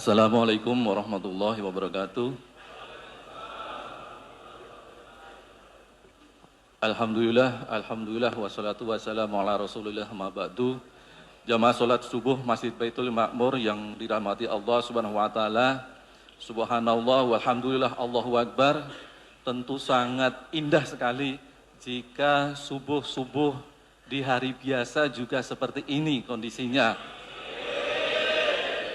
Assalamualaikum warahmatullahi wabarakatuh. Alhamdulillah wassalatu wassalamu ala Rasulillah ma ba'du. Jamaah salat subuh Masjid Baitul Ma'mur yang dirahmati Allah Subhanahu wa taala. Subhanallah walhamdulillah Allahu akbar. Tentu sangat indah sekali jika subuh-subuh di hari biasa juga seperti ini kondisinya.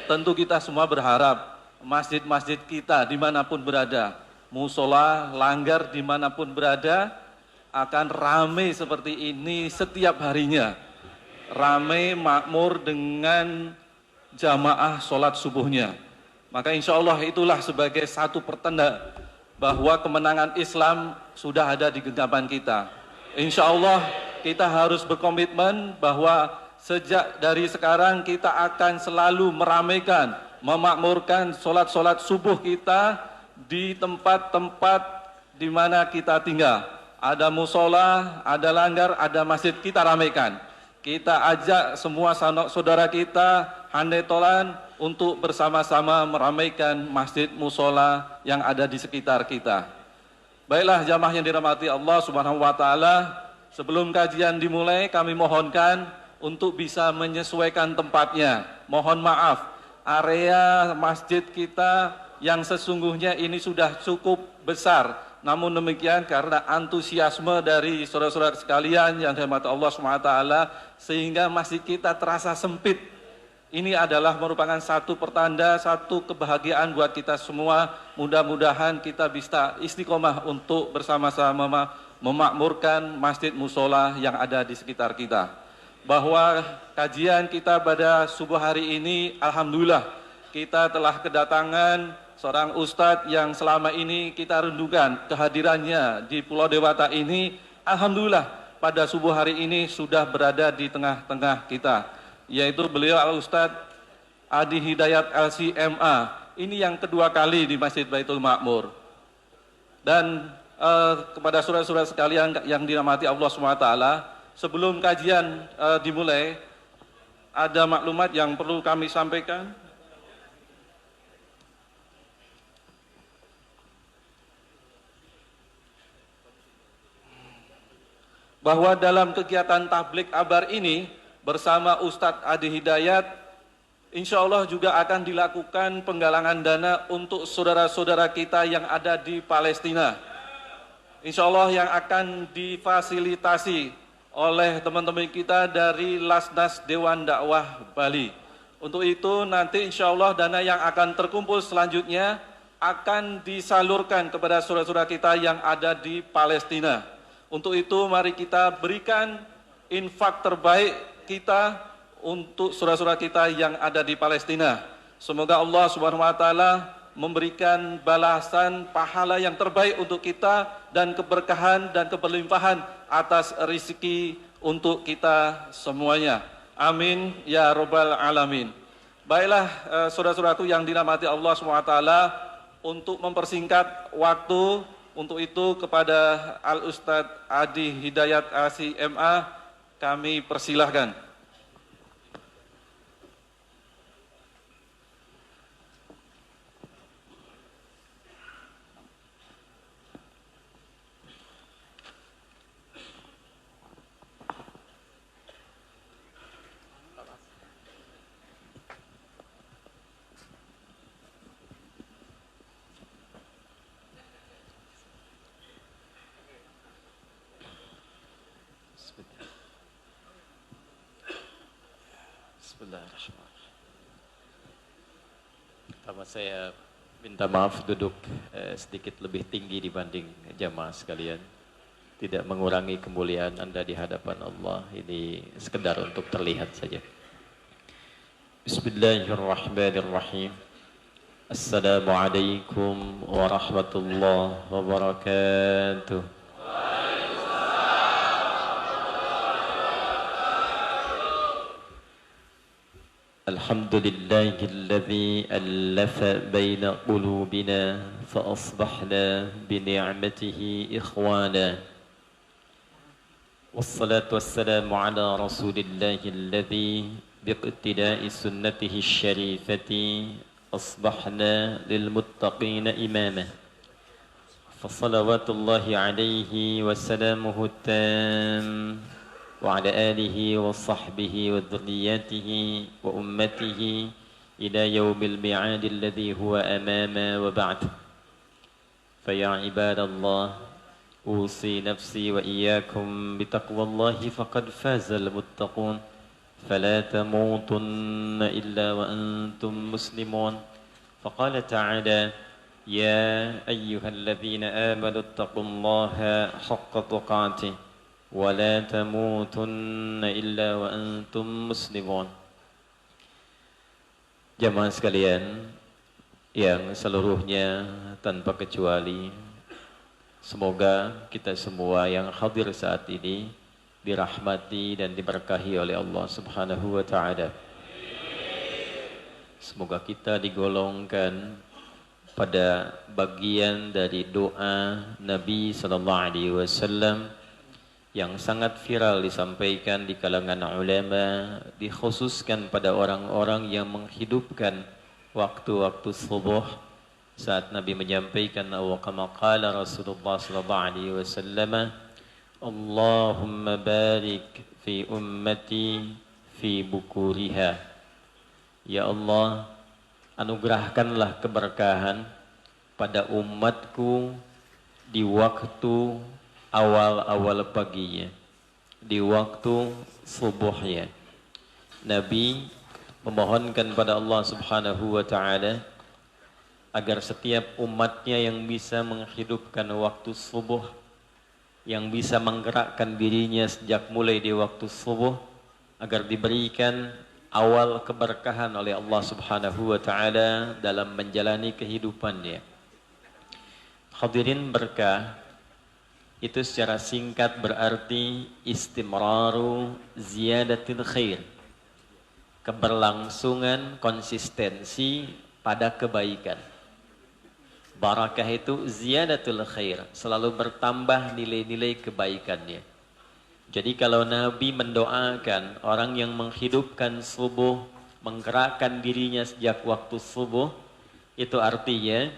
Tentu kita semua berharap masjid-masjid kita dimanapun berada, musola, langgar dimanapun berada, akan ramai seperti ini setiap harinya. Ramai makmur dengan jamaah sholat subuhnya. Maka insya Allah itulah sebagai satu pertanda bahwa kemenangan Islam sudah ada di genggaman kita. Insya Allah kita harus berkomitmen bahwa sejak dari sekarang kita akan selalu meramaikan, memakmurkan sholat-sholat subuh kita di tempat-tempat di mana kita tinggal. Ada musola, ada langgar, ada masjid, kita ramaikan. Kita ajak semua saudara kita, handai tolan, untuk bersama-sama meramaikan masjid musola yang ada di sekitar kita. Baiklah jamaah yang dirahmati Allah Subhanahu wa taala, sebelum kajian dimulai kami mohonkan untuk bisa menyesuaikan tempatnya. Mohon maaf, area masjid kita yang sesungguhnya ini sudah cukup besar. Namun demikian karena antusiasme dari saudara-saudara sekalian yang dirahmati Allah SWT, sehingga masjid kita terasa sempit. Ini adalah merupakan satu pertanda, satu kebahagiaan buat kita semua. Mudah-mudahan kita bisa istiqomah untuk bersama-sama memakmurkan masjid musola yang ada di sekitar kita. Bahwa kajian kita pada subuh hari ini, alhamdulillah kita telah kedatangan seorang ustadz yang selama ini kita rindukan kehadirannya di Pulau Dewata ini. Alhamdulillah pada subuh hari ini sudah berada di tengah-tengah kita, yaitu beliau Al-Ustadz Adi Hidayat LCMA. Ini yang kedua kali di Masjid Baitul Ma'mur. Dan kepada saudara-saudara sekalian yang dirahmati Allah SWT, sebelum kajian dimulai, ada maklumat yang perlu kami sampaikan. Bahwa dalam kegiatan tablik abar ini bersama Ustadz Adi Hidayat, insya Allah juga akan dilakukan penggalangan dana untuk saudara-saudara kita yang ada di Palestina. Insya Allah yang akan difasilitasi oleh teman-teman kita dari Lasnas Dewan Dakwah Bali. Untuk itu nanti insya Allah dana yang akan terkumpul selanjutnya akan disalurkan kepada saudara-saudara kita yang ada di Palestina. Untuk itu mari kita berikan infak terbaik kita untuk saudara-saudara kita yang ada di Palestina. Semoga Allah Subhanahu wa taala memberikan balasan pahala yang terbaik untuk kita dan keberkahan dan keberlimpahan atas rezeki untuk kita semuanya. Amin ya rabbal alamin. Baiklah saudara-saudaraku yang dirahmati Allah Subhanahu wa taala, untuk mempersingkat waktu, untuk itu kepada Al-Ustadz Adi Hidayat LCMA kami persilahkan. Bismillahirrahmanirrahim. Pertama saya minta maaf duduk sedikit lebih tinggi dibanding jamaah sekalian. Tidak mengurangi kemuliaan Anda di hadapan Allah. Ini sekedar untuk terlihat saja. Bismillahirrahmanirrahim. Assalamualaikum warahmatullahi wabarakatuh. الحمد لله الذي ألف بين قلوبنا فأصبحنا بنعمته إخوانا والصلاة والسلام على رسول الله الذي باقتداء سنته الشريفة أصبحنا للمتقين إماما فصلوات الله عليه وسلامه التام وعلى آله وصحبه وذرياته وأمته إلى يوم الميعاد الذي هو أماما وبعد. فيا عباد الله أوصي نفسي وإياكم بتقوى الله فقد فاز المتقون فلا تموتن إلا وأنتم مسلمون. فقال تعالى يا أيها الذين آمنوا اتقوا الله حق تقاته ولا تموتن إلا وأنتم مسلمون. Jamaah sekalian yang seluruhnya tanpa kecuali, semoga kita semua yang hadir saat ini dirahmati dan diberkahi oleh Allah Subhanahu wa Ta'ala. Semoga kita digolongkan pada bagian dari doa Nabi sallallahu alaihi wasallam yang sangat viral disampaikan di kalangan ulama, dikhususkan pada orang-orang yang menghidupkan waktu-waktu subuh saat Nabi menyampaikan wa kama qala Rasulullah sallallahu alaihi wasallam Allahumma barik fi ummati fi bukuriha. Ya Allah, anugerahkanlah keberkahan pada umatku di waktu awal-awal paginya, di waktu subuhnya. Nabi memohonkan pada Allah Subhanahu wa Ta'ala agar setiap umatnya yang bisa menghidupkan waktu subuh, yang bisa menggerakkan dirinya sejak mulai di waktu subuh, agar diberikan awal keberkahan oleh Allah Subhanahu wa Ta'ala dalam menjalani kehidupannya. Hadirin berkah itu secara singkat berarti istimraru ziyadatil khair, keberlangsungan konsistensi pada kebaikan. Barakah itu ziyadatul khair, selalu bertambah nilai-nilai kebaikannya. Jadi kalau Nabi mendoakan orang yang menghidupkan subuh, menggerakkan dirinya sejak waktu subuh, itu artinya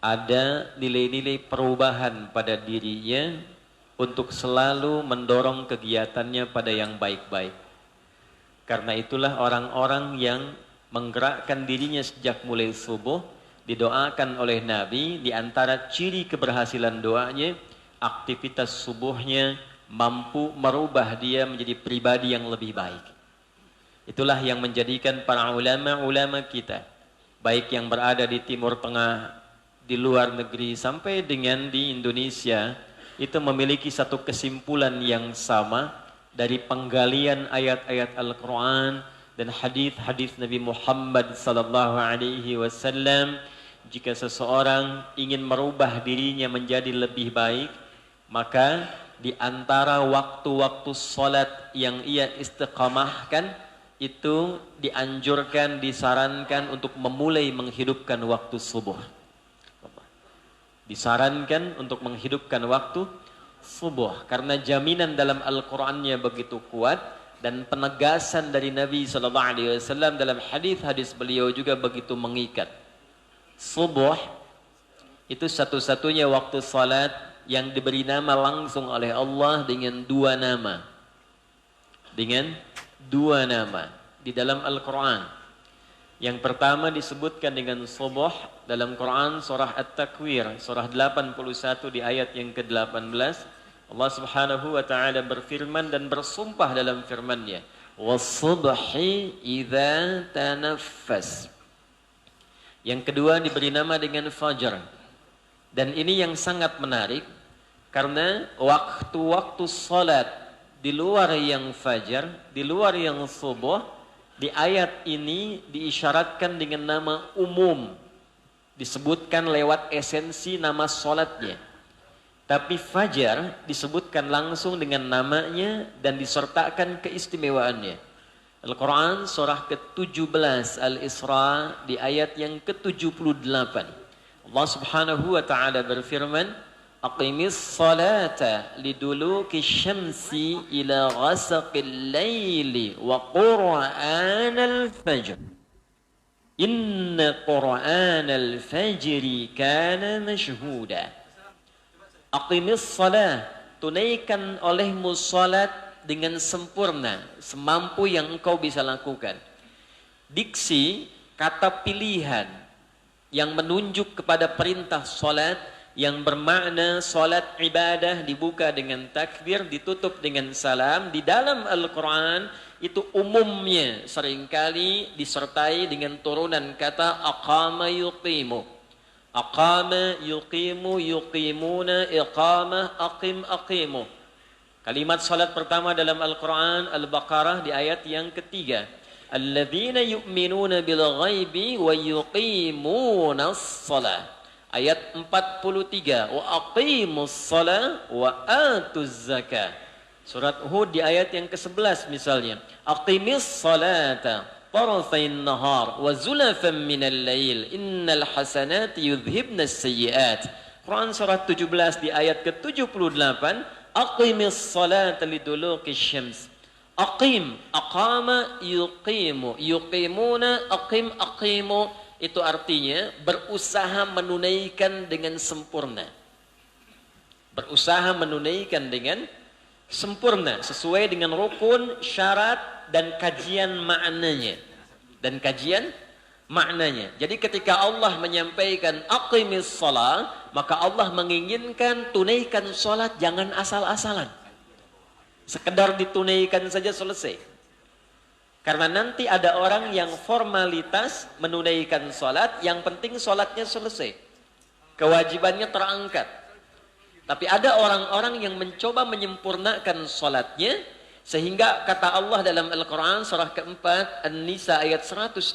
ada nilai-nilai perubahan pada dirinya untuk selalu mendorong kegiatannya pada yang baik-baik. Karena itulah orang-orang yang menggerakkan dirinya sejak mulai subuh, didoakan oleh Nabi, di antara ciri keberhasilan doanya, aktivitas subuhnya mampu merubah dia menjadi pribadi yang lebih baik. Itulah yang menjadikan para ulama-ulama kita, baik yang berada di Timur Tengah, di luar negeri, sampai dengan di Indonesia, itu memiliki satu kesimpulan yang sama dari penggalian ayat-ayat Al-Quran dan hadis-hadis Nabi Muhammad sallallahu alaihi wasallam. Jika seseorang ingin merubah dirinya menjadi lebih baik, maka di antara waktu-waktu salat yang ia istiqamahkan, itu dianjurkan, disarankan untuk memulai menghidupkan waktu subuh. Disarankan untuk menghidupkan waktu subuh, karena jaminan dalam Al-Qur'annya begitu kuat, dan penegasan dari Nabi sallallahu alaihi wasallam dalam hadis-hadis beliau juga begitu mengikat. Subuh itu satu-satunya waktu salat yang diberi nama langsung oleh Allah dengan dua nama. Dengan dua nama di dalam Al-Qur'an. Yang pertama disebutkan dengan subuh dalam Quran surah At-Takwir, surah 81 di ayat yang ke-18. Allah Subhanahu wa Ta'ala berfirman dan bersumpah dalam firman-Nya, "Was-subhi idza tanaffas." Yang kedua diberi nama dengan fajar. Dan ini yang sangat menarik, karena waktu-waktu salat di luar yang fajar, di luar yang subuh, di ayat ini diisyaratkan dengan nama umum, disebutkan lewat esensi nama salatnya. Tapi fajar disebutkan langsung dengan namanya dan disertakan keistimewaannya. Al-Quran surah ke-17 Al-Isra di ayat yang ke-78. Allah Subhanahu wa Ta'ala berfirman, Aqimis salata liduluki syamsi ila ghasaqil layli wa qur'anal fajr. Inna Qur'anal fajri kana mashhuda. Aqimis salah, tunaikan olehmu salat dengan sempurna, semampu yang engkau bisa lakukan. Diksi, kata pilihan yang menunjuk kepada perintah salat, yang bermakna salat ibadah dibuka dengan takbir, ditutup dengan salam. Di dalam Al-Quran itu umumnya seringkali disertai dengan turunan kata aqama yuqimu. Aqama yuqimu, yuqimuna, iqamah, aqim, aqimu. Kalimat salat pertama dalam Al-Quran Al-Baqarah di ayat yang ketiga. Alladzina yu'minuna bil ghaibi wa yuqimuna as-salah. Ayat 43. Wa aqimus salah wa atuz zakah. Surat Hud di ayat yang ke-11 misalnya. Aqimis salata tarafain nahar wa zulafan minal lail innal hasanati yudhibna as-sayyi'at. Quran surat 17 di ayat ke-78. Aqimis salata liduluqis syams. Aqim, aqama, yuqimu, yuqimuna, aqim, aqimu. Itu artinya berusaha menunaikan dengan sempurna. Berusaha menunaikan dengan sempurna sesuai dengan rukun, syarat dan kajian maknanya. Dan kajian maknanya. Jadi ketika Allah menyampaikan aqimis shalah, maka Allah menginginkan tunaikan salat jangan asal-asalan. Sekedar ditunaikan saja selesai. Karena nanti ada orang yang formalitas menunaikan salat, yang penting salatnya selesai. Kewajibannya terangkat. Tapi ada orang-orang yang mencoba menyempurnakan salatnya, sehingga kata Allah dalam Al-Quran surah keempat An-Nisa ayat 103,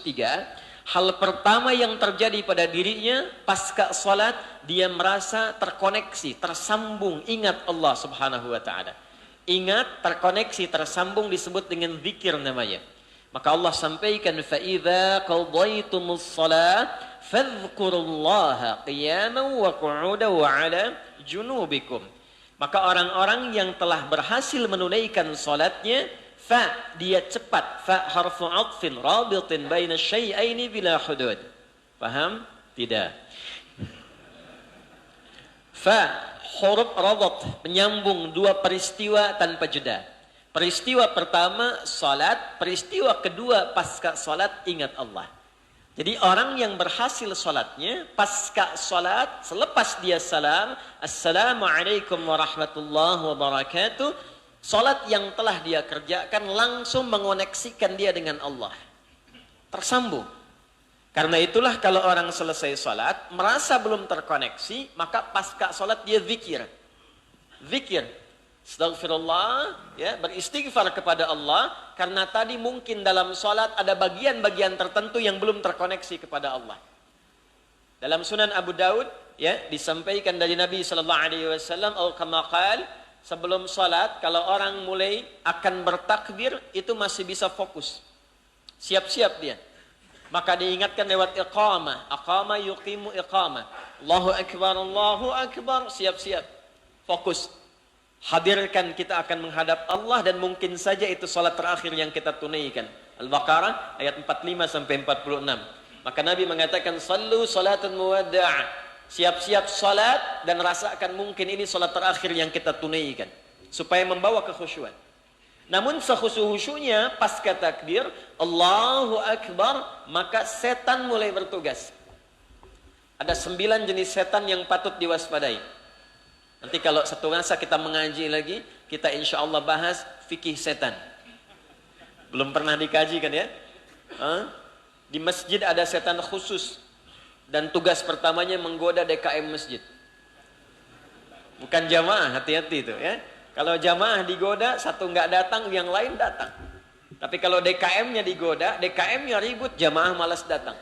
hal pertama yang terjadi pada dirinya pasca salat, dia merasa terkoneksi, tersambung, ingat Allah subhanahu wa ta'ala. Ingat, terkoneksi, tersambung, disebut dengan zikir namanya. Maka Allah sampaikan, فَإِذَا قَضَيْتُمُ الصَّلَاةِ فَاذْكُرُوا اللَّهَ قِيَامًا وَقُعُودًا وَعَلَى جُنُوبِكُمْ. Maka orang-orang yang telah berhasil menunaikan salatnya, fa, dia cepat, fa harfu atfin rabitin baina syai'aini bila hudud. Paham? Tidak. Fa, huruf rabat, menyambung dua peristiwa tanpa jeda. Peristiwa pertama salat, peristiwa kedua pasca salat ingat Allah. Jadi orang yang berhasil salatnya pasca salat, selepas dia salam, Assalamualaikum warahmatullahi wabarakatuh, salat yang telah dia kerjakan langsung mengoneksikan dia dengan Allah. Tersambung. Karena itulah kalau orang selesai salat merasa belum terkoneksi, maka pasca salat dia zikir. Zikir. Astaghfirullah, ya, beristighfar kepada Allah, karena tadi mungkin dalam salat ada bagian-bagian tertentu yang belum terkoneksi kepada Allah. Dalam Sunan Abu Daud, ya, disampaikan dari Nabi sallallahu alaihi wasallam, atau kama qala, sebelum salat kalau orang mulai akan bertakbir itu masih bisa fokus. Siap-siap dia. Maka diingatkan lewat iqamah, aqama yuqimu iqamah. Allahu akbar, siap-siap. Fokus. Hadirkan kita akan menghadap Allah dan mungkin saja itu salat terakhir yang kita tunaikan. Al-Baqarah ayat 45 sampai 46. Maka Nabi mengatakan sallu salatan muwadda'. Siap-siap salat dan rasakan mungkin ini salat terakhir yang kita tunaikan supaya membawa kekhusyuan. Namun sekhusyunya pasca takbir Allahu akbar, maka setan mulai bertugas. Ada 9 jenis setan yang patut diwaspadai. Nanti kalau satu masa kita mengaji lagi, kita insya Allah bahas fikih setan. Belum pernah dikaji kan ya? Di masjid ada setan khusus. Dan tugas pertamanya menggoda DKM masjid. Bukan jamaah, hati-hati itu ya. Kalau jamaah digoda, satu nggak datang, yang lain datang. Tapi kalau DKM-nya digoda, DKM-nya ribut, jamaah malas datang.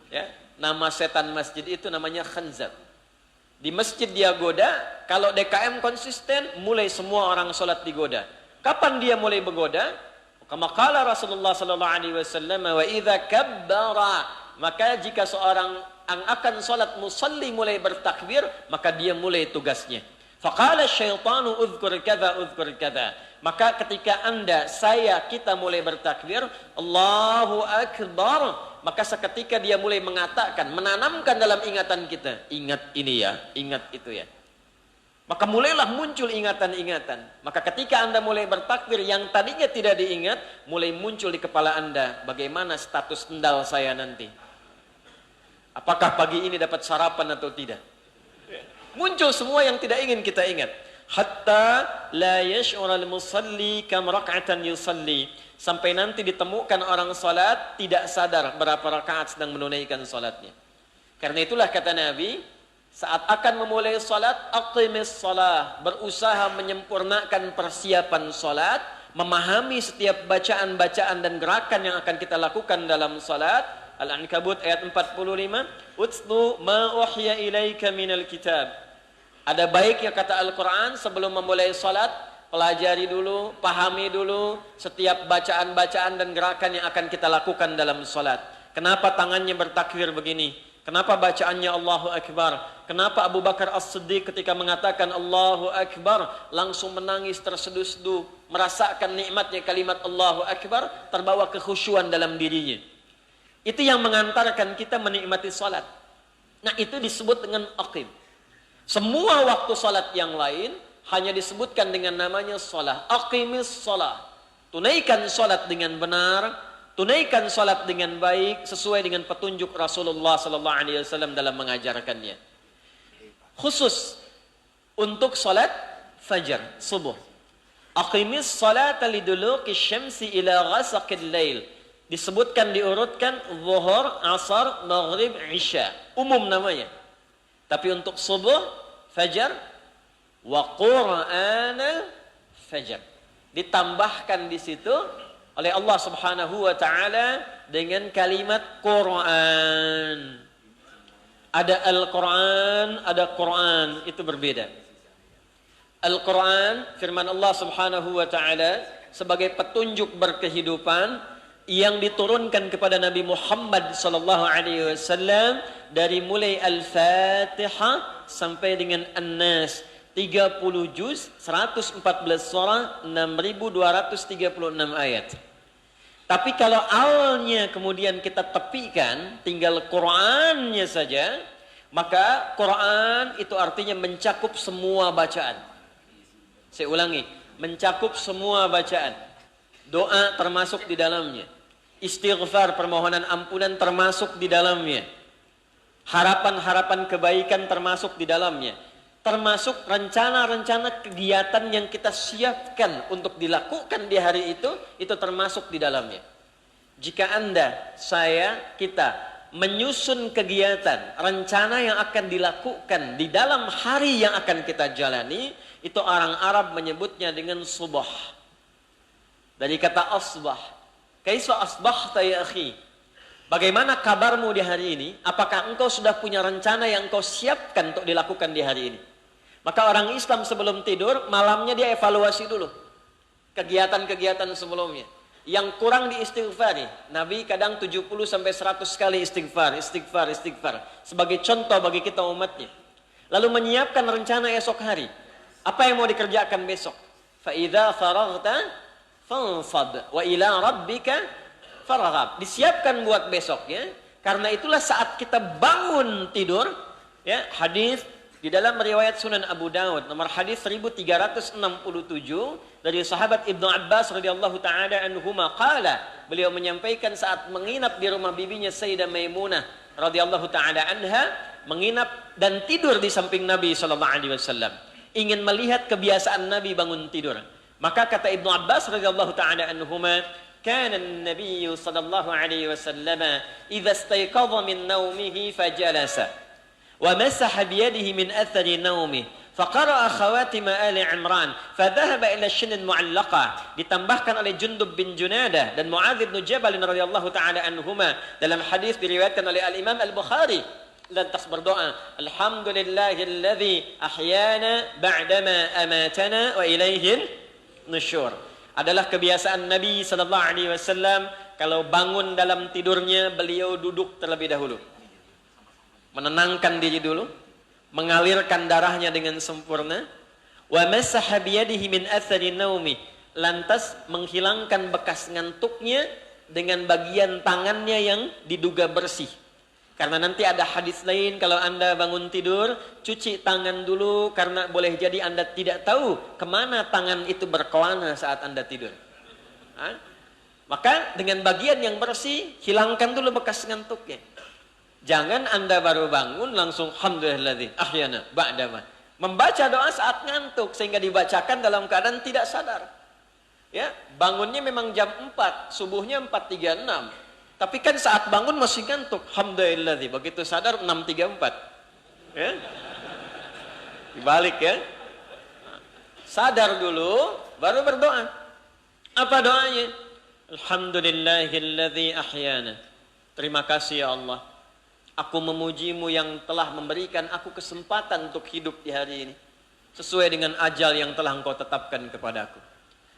Ya, nama setan masjid itu namanya khanzab. Di masjid dia goda, kalau DKM konsisten, mulai semua orang sholat digoda. Kapan dia mulai bergoda? Kama qala Rasulullah sallallahu alaihi wasallam, wa idza kabbara, maka jika seorang yang akan sholat musalli mulai bertakbir, maka dia mulai tugasnya. Faqala syaitanu udhkur kadza udhkur kadza. Maka ketika kita mulai bertakbir, Allahu Akbar, maka seketika dia mulai mengatakan, menanamkan dalam ingatan kita, ingat ini ya, ingat itu ya. Maka mulailah muncul ingatan-ingatan. Maka ketika Anda mulai bertakbir, yang tadinya tidak diingat, mulai muncul di kepala Anda, bagaimana status sendal saya nanti. Apakah pagi ini dapat sarapan atau tidak? Muncul semua yang tidak ingin kita ingat. Hatta la yash'ural musalli kam rak'atan yusalli, sampai nanti ditemukan orang salat tidak sadar berapa rakaat sedang menunaikan salatnya. Karena itulah kata Nabi, saat akan memulai salat, aqimis salah, berusaha menyempurnakan persiapan salat, memahami setiap bacaan-bacaan dan gerakan yang akan kita lakukan dalam salat. Al-Ankabut ayat 45, utlu ma uhya ilaika minal kitab. Ada baiknya kata Al-Quran sebelum memulai salat, pelajari dulu, pahami dulu setiap bacaan-bacaan dan gerakan yang akan kita lakukan dalam salat. Kenapa tangannya bertakbir begini? Kenapa bacaannya Allahu Akbar? Kenapa Abu Bakar As-Siddiq ketika mengatakan Allahu Akbar langsung menangis terseduh-seduh, merasakan nikmatnya kalimat Allahu Akbar, terbawa kekhusyuan dalam dirinya. Itu yang mengantarkan kita menikmati salat. Nah, itu disebut dengan aqim. Semua waktu salat yang lain hanya disebutkan dengan namanya salat. Aqimis salat. Tunaikan salat dengan benar, tunaikan salat dengan baik sesuai dengan petunjuk Rasulullah sallallahu alaihi wasallam dalam mengajarkannya. Khusus untuk salat fajar, subuh. Aqimis salata liduluki syamsi ila ghasaqil lail. Disebutkan, diurutkan zuhur, asar, maghrib, isya. Umum namanya. Tapi untuk subuh, fajar, wa qur'anal fajar. Ditambahkan di situ oleh Allah Subhanahu wa taala dengan kalimat Quran. Ada Al-Quran, ada Quran, itu berbeda. Al-Quran, firman Allah Subhanahu wa taala sebagai petunjuk berkehidupan yang diturunkan kepada Nabi Muhammad sallallahu alaihi wasallam dari mulai Al-Fatihah sampai dengan An-Nas, 30 juz, 114 surah, 6236 ayat. Tapi kalau awalnya kemudian kita tepikan, tinggal Qur'annya saja, maka Qur'an itu artinya mencakup semua bacaan. Saya ulangi, mencakup semua bacaan. Doa termasuk di dalamnya. Istighfar, permohonan ampunan termasuk di dalamnya. Harapan-harapan kebaikan termasuk di dalamnya. Termasuk rencana-rencana kegiatan yang kita siapkan untuk dilakukan di hari itu termasuk di dalamnya. Jika Anda, saya, kita menyusun kegiatan, rencana yang akan dilakukan di dalam hari yang akan kita jalani, itu orang Arab menyebutnya dengan subah. Dari kata asbah. Kaifa asbahta ya akhi? Bagaimana kabarmu di hari ini? Apakah engkau sudah punya rencana yang engkau siapkan untuk dilakukan di hari ini? Maka orang Islam sebelum tidur, malamnya dia evaluasi dulu kegiatan-kegiatan sebelumnya. Yang kurang diistighfari. Nabi kadang 70 sampai 100 kali istighfar. Sebagai contoh bagi kita umatnya. Lalu menyiapkan rencana esok hari. Apa yang mau dikerjakan besok? Fa idza faraghta fansab wa ila rabbika farghab. Disiapkan buat besoknya. Karena itulah saat kita bangun tidur, ya, hadis di dalam riwayat Sunan Abu Dawud nomor hadis 1367 dari sahabat Ibnu Abbas radhiyallahu taala anhuma qala, beliau menyampaikan saat menginap di rumah bibinya Sayyidah Maimunah radhiyallahu taala anha, menginap dan tidur di samping Nabi sallallahu alaihi wasallam, ingin melihat kebiasaan Nabi bangun tidur. Maka kata Ibnu Abbas radhiyallahu taala anhuma, kana an-nabiy sallallahu alaihi wasallam idza istayqadha min naumihi fajalasa ومسح بيده من أثر نومه فقرأ خواتم آل عمران فذهب إلى الشن المعلقة. Ditambahkan oleh Jundub bin Junadah dan Muadz bin Jabal radhiyallahu taala anhuma dalam hadis diriwayatkan oleh Al-Imam Al-Bukhari, lantas berdoa, alhamdulillahilladzi ahyana ba'dama amatana wa ilaihin nusyur. Adalah kebiasaan Nabi sallallahu alaihi wasallam, kalau bangun dalam tidurnya beliau duduk terlebih dahulu, menenangkan diri dulu, mengalirkan darahnya dengan sempurna. Wa masaha biyadihi min athari naumi lantas menghilangkan bekas ngantuknya dengan bagian tangannya yang diduga bersih. Karena nanti ada hadis lain, kalau Anda bangun tidur, cuci tangan dulu, karena boleh jadi Anda tidak tahu kemana tangan itu berkelana saat Anda tidur. Maka dengan bagian yang bersih, hilangkan dulu bekas ngantuknya. Jangan Anda baru bangun langsung alhamdulillahilladzi ahyana ba'dama. Membaca doa saat ngantuk sehingga dibacakan dalam keadaan tidak sadar. Ya, bangunnya memang jam 4, subuhnya 4.36. Tapi kan saat bangun masih ngantuk. Alhamdulillahilladzi, begitu sadar 6.34. Ya. Dibalik ya. Sadar dulu baru berdoa. Apa doanya? Alhamdulillahilladzi ahyana. Terima kasih ya Allah. Aku memujimu yang telah memberikan aku kesempatan untuk hidup di hari ini. Sesuai dengan ajal yang telah engkau tetapkan kepadaku.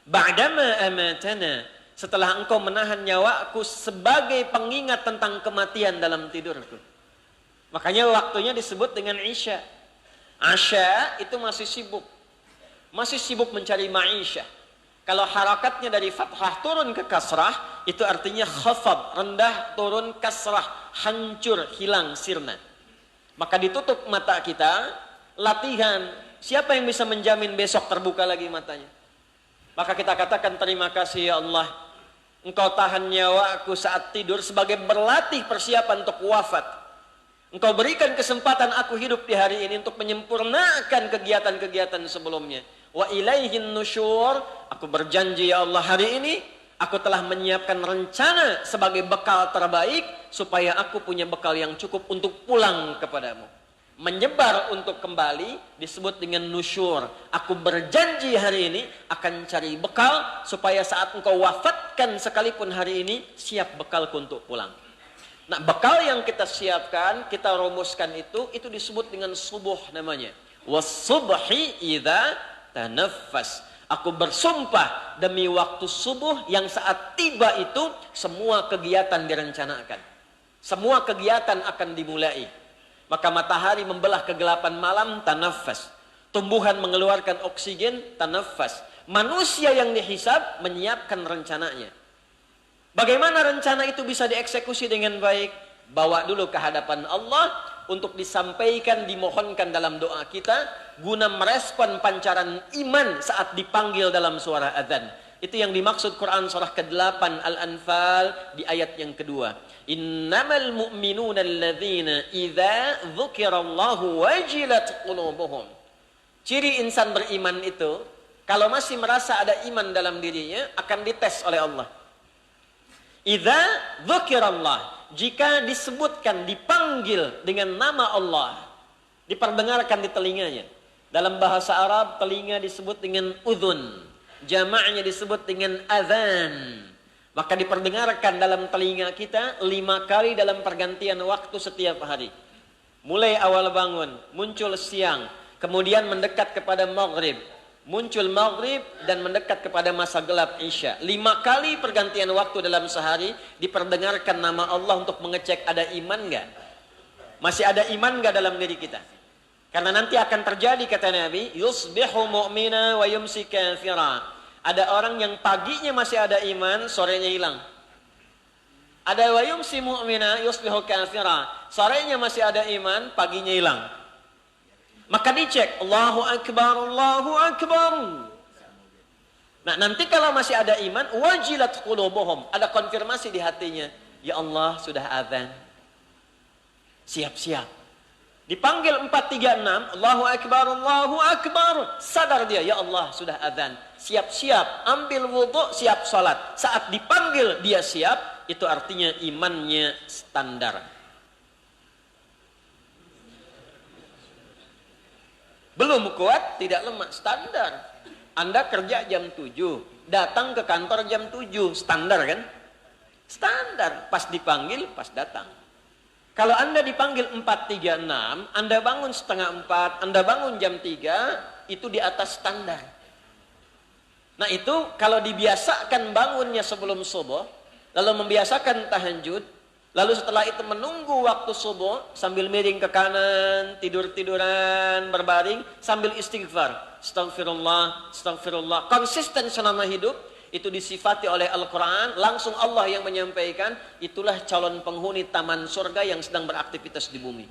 Ba'dama amatana. Setelah engkau menahan nyawaku sebagai pengingat tentang kematian dalam tidurku. Makanya waktunya disebut dengan Isya. Asya itu masih sibuk. Masih sibuk mencari ma'isyah. Kalau harakatnya dari fathah turun ke kasrah, itu artinya khafad, rendah, turun, kasrah, hancur, hilang, sirna. Maka ditutup mata kita, latihan. Siapa yang bisa menjamin besok terbuka lagi matanya? Maka kita katakan terima kasih ya Allah. Engkau tahan nyawaku saat tidur sebagai berlatih persiapan untuk wafat. Engkau berikan kesempatan aku hidup di hari ini untuk menyempurnakan kegiatan-kegiatan sebelumnya. Wa ilaihin nusyur. Aku berjanji ya Allah hari ini aku telah menyiapkan rencana sebagai bekal terbaik supaya aku punya bekal yang cukup untuk pulang kepadamu. Menyebar untuk kembali disebut dengan nusyur. Aku berjanji hari ini akan cari bekal supaya saat engkau wafatkan sekalipun hari ini siap bekalku untuk pulang. Nah, bekal yang kita siapkan, kita rumuskan itu disebut dengan subuh namanya. Was-subhi idza tanaffas. Aku bersumpah demi waktu subuh yang saat tiba itu semua kegiatan direncanakan. Semua kegiatan akan dimulai. Maka matahari membelah kegelapan malam, tanaffas. Tumbuhan mengeluarkan oksigen, tanaffas. Manusia yang dihisab menyiapkan rencananya. Bagaimana rencana itu bisa dieksekusi dengan baik? Bawa dulu ke hadapan Allah untuk disampaikan, dimohonkan dalam doa kita guna merespon pancaran iman saat dipanggil dalam suara azan. Itu yang dimaksud Quran surah ke-8 Al-Anfal di ayat yang kedua. Innamal mu'minuna alladzina idza dzukirallahu wajilat qulubuhum. Ciri insan beriman itu kalau masih merasa ada iman dalam dirinya akan dites oleh Allah. Idza dzukirallah, jika disebutkan, dipanggil dengan nama Allah, diperdengarkan di telinganya. Dalam bahasa Arab telinga disebut dengan udhun. Jamaknya disebut dengan azan. Maka diperdengarkan dalam telinga kita 5 kali dalam pergantian waktu setiap hari. Mulai awal bangun, muncul siang, kemudian mendekat kepada maghrib, muncul maghrib dan mendekat kepada masa gelap isya. 5 kali pergantian waktu dalam sehari diperdengarkan nama Allah untuk mengecek ada iman enggak? Masih ada iman enggak dalam diri kita? Karena nanti akan terjadi kata Nabi, yusbihu mu'mina wa yumsi kafira. Ada orang yang paginya masih ada iman, sorenya hilang. Ada wa yumsi mu'mina yusbihu kafira. Sorenya masih ada iman, paginya hilang. Maka dicek, Allahu Akbar, Allahu Akbar. Nah, nanti kalau masih ada iman, wajilat qulubuhum. Ada konfirmasi di hatinya. Ya Allah, sudah azan. Siap-siap. Dipanggil 436, Allahu Akbar, Allahu Akbar. Sadar dia, ya Allah, sudah azan. Siap-siap, ambil wudhu, siap sholat. Saat dipanggil, dia siap. Itu artinya imannya standar. Belum kuat, tidak lemah, standar. Anda kerja jam 7, datang ke kantor jam 7, standar kan? Standar, pas dipanggil, pas datang. Kalau Anda dipanggil 4.36, Anda bangun setengah 4, Anda bangun jam 3, itu di atas standar. Nah itu kalau dibiasakan bangunnya sebelum subuh, lalu membiasakan tahajud, lalu setelah itu menunggu waktu subuh, sambil miring ke kanan, tidur-tiduran, berbaring, sambil istighfar. astagfirullah, astagfirullah. Konsisten selama hidup, itu disifati oleh Al-Quran, langsung Allah yang menyampaikan, itulah calon penghuni taman surga yang sedang beraktivitas di bumi.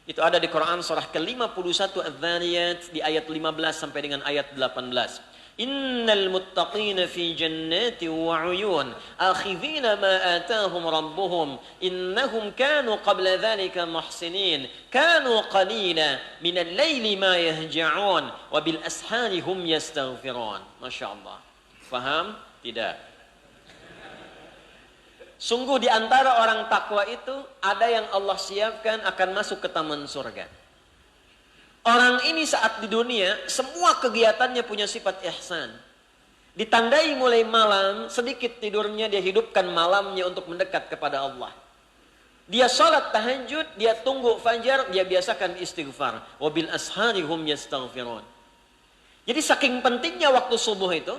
Itu ada di Quran surah ke-51 Adz-Dzariyat di ayat 15 sampai dengan ayat 18. Innal muttaqina fi jannati wa 'uyun akhidhina ma atahum rabbuhum innahum kanu qabla dhalika muhsinin kanu qalila minal laili ma yahja'un wa bil ashari hum yastaghfirun. Masyaallah. Faham? Tidak. Sungguh di antara orang takwa itu ada yang Allah siapkan akan masuk ke taman surga. Orang ini saat di dunia semua kegiatannya punya sifat ihsan. Ditandai mulai malam, sedikit tidurnya dia hidupkan malamnya untuk mendekat kepada Allah. Dia sholat tahajud, dia tunggu fajar, dia biasakan istighfar. Wabil ashari hum yastaghfirun. Jadi saking pentingnya waktu subuh itu,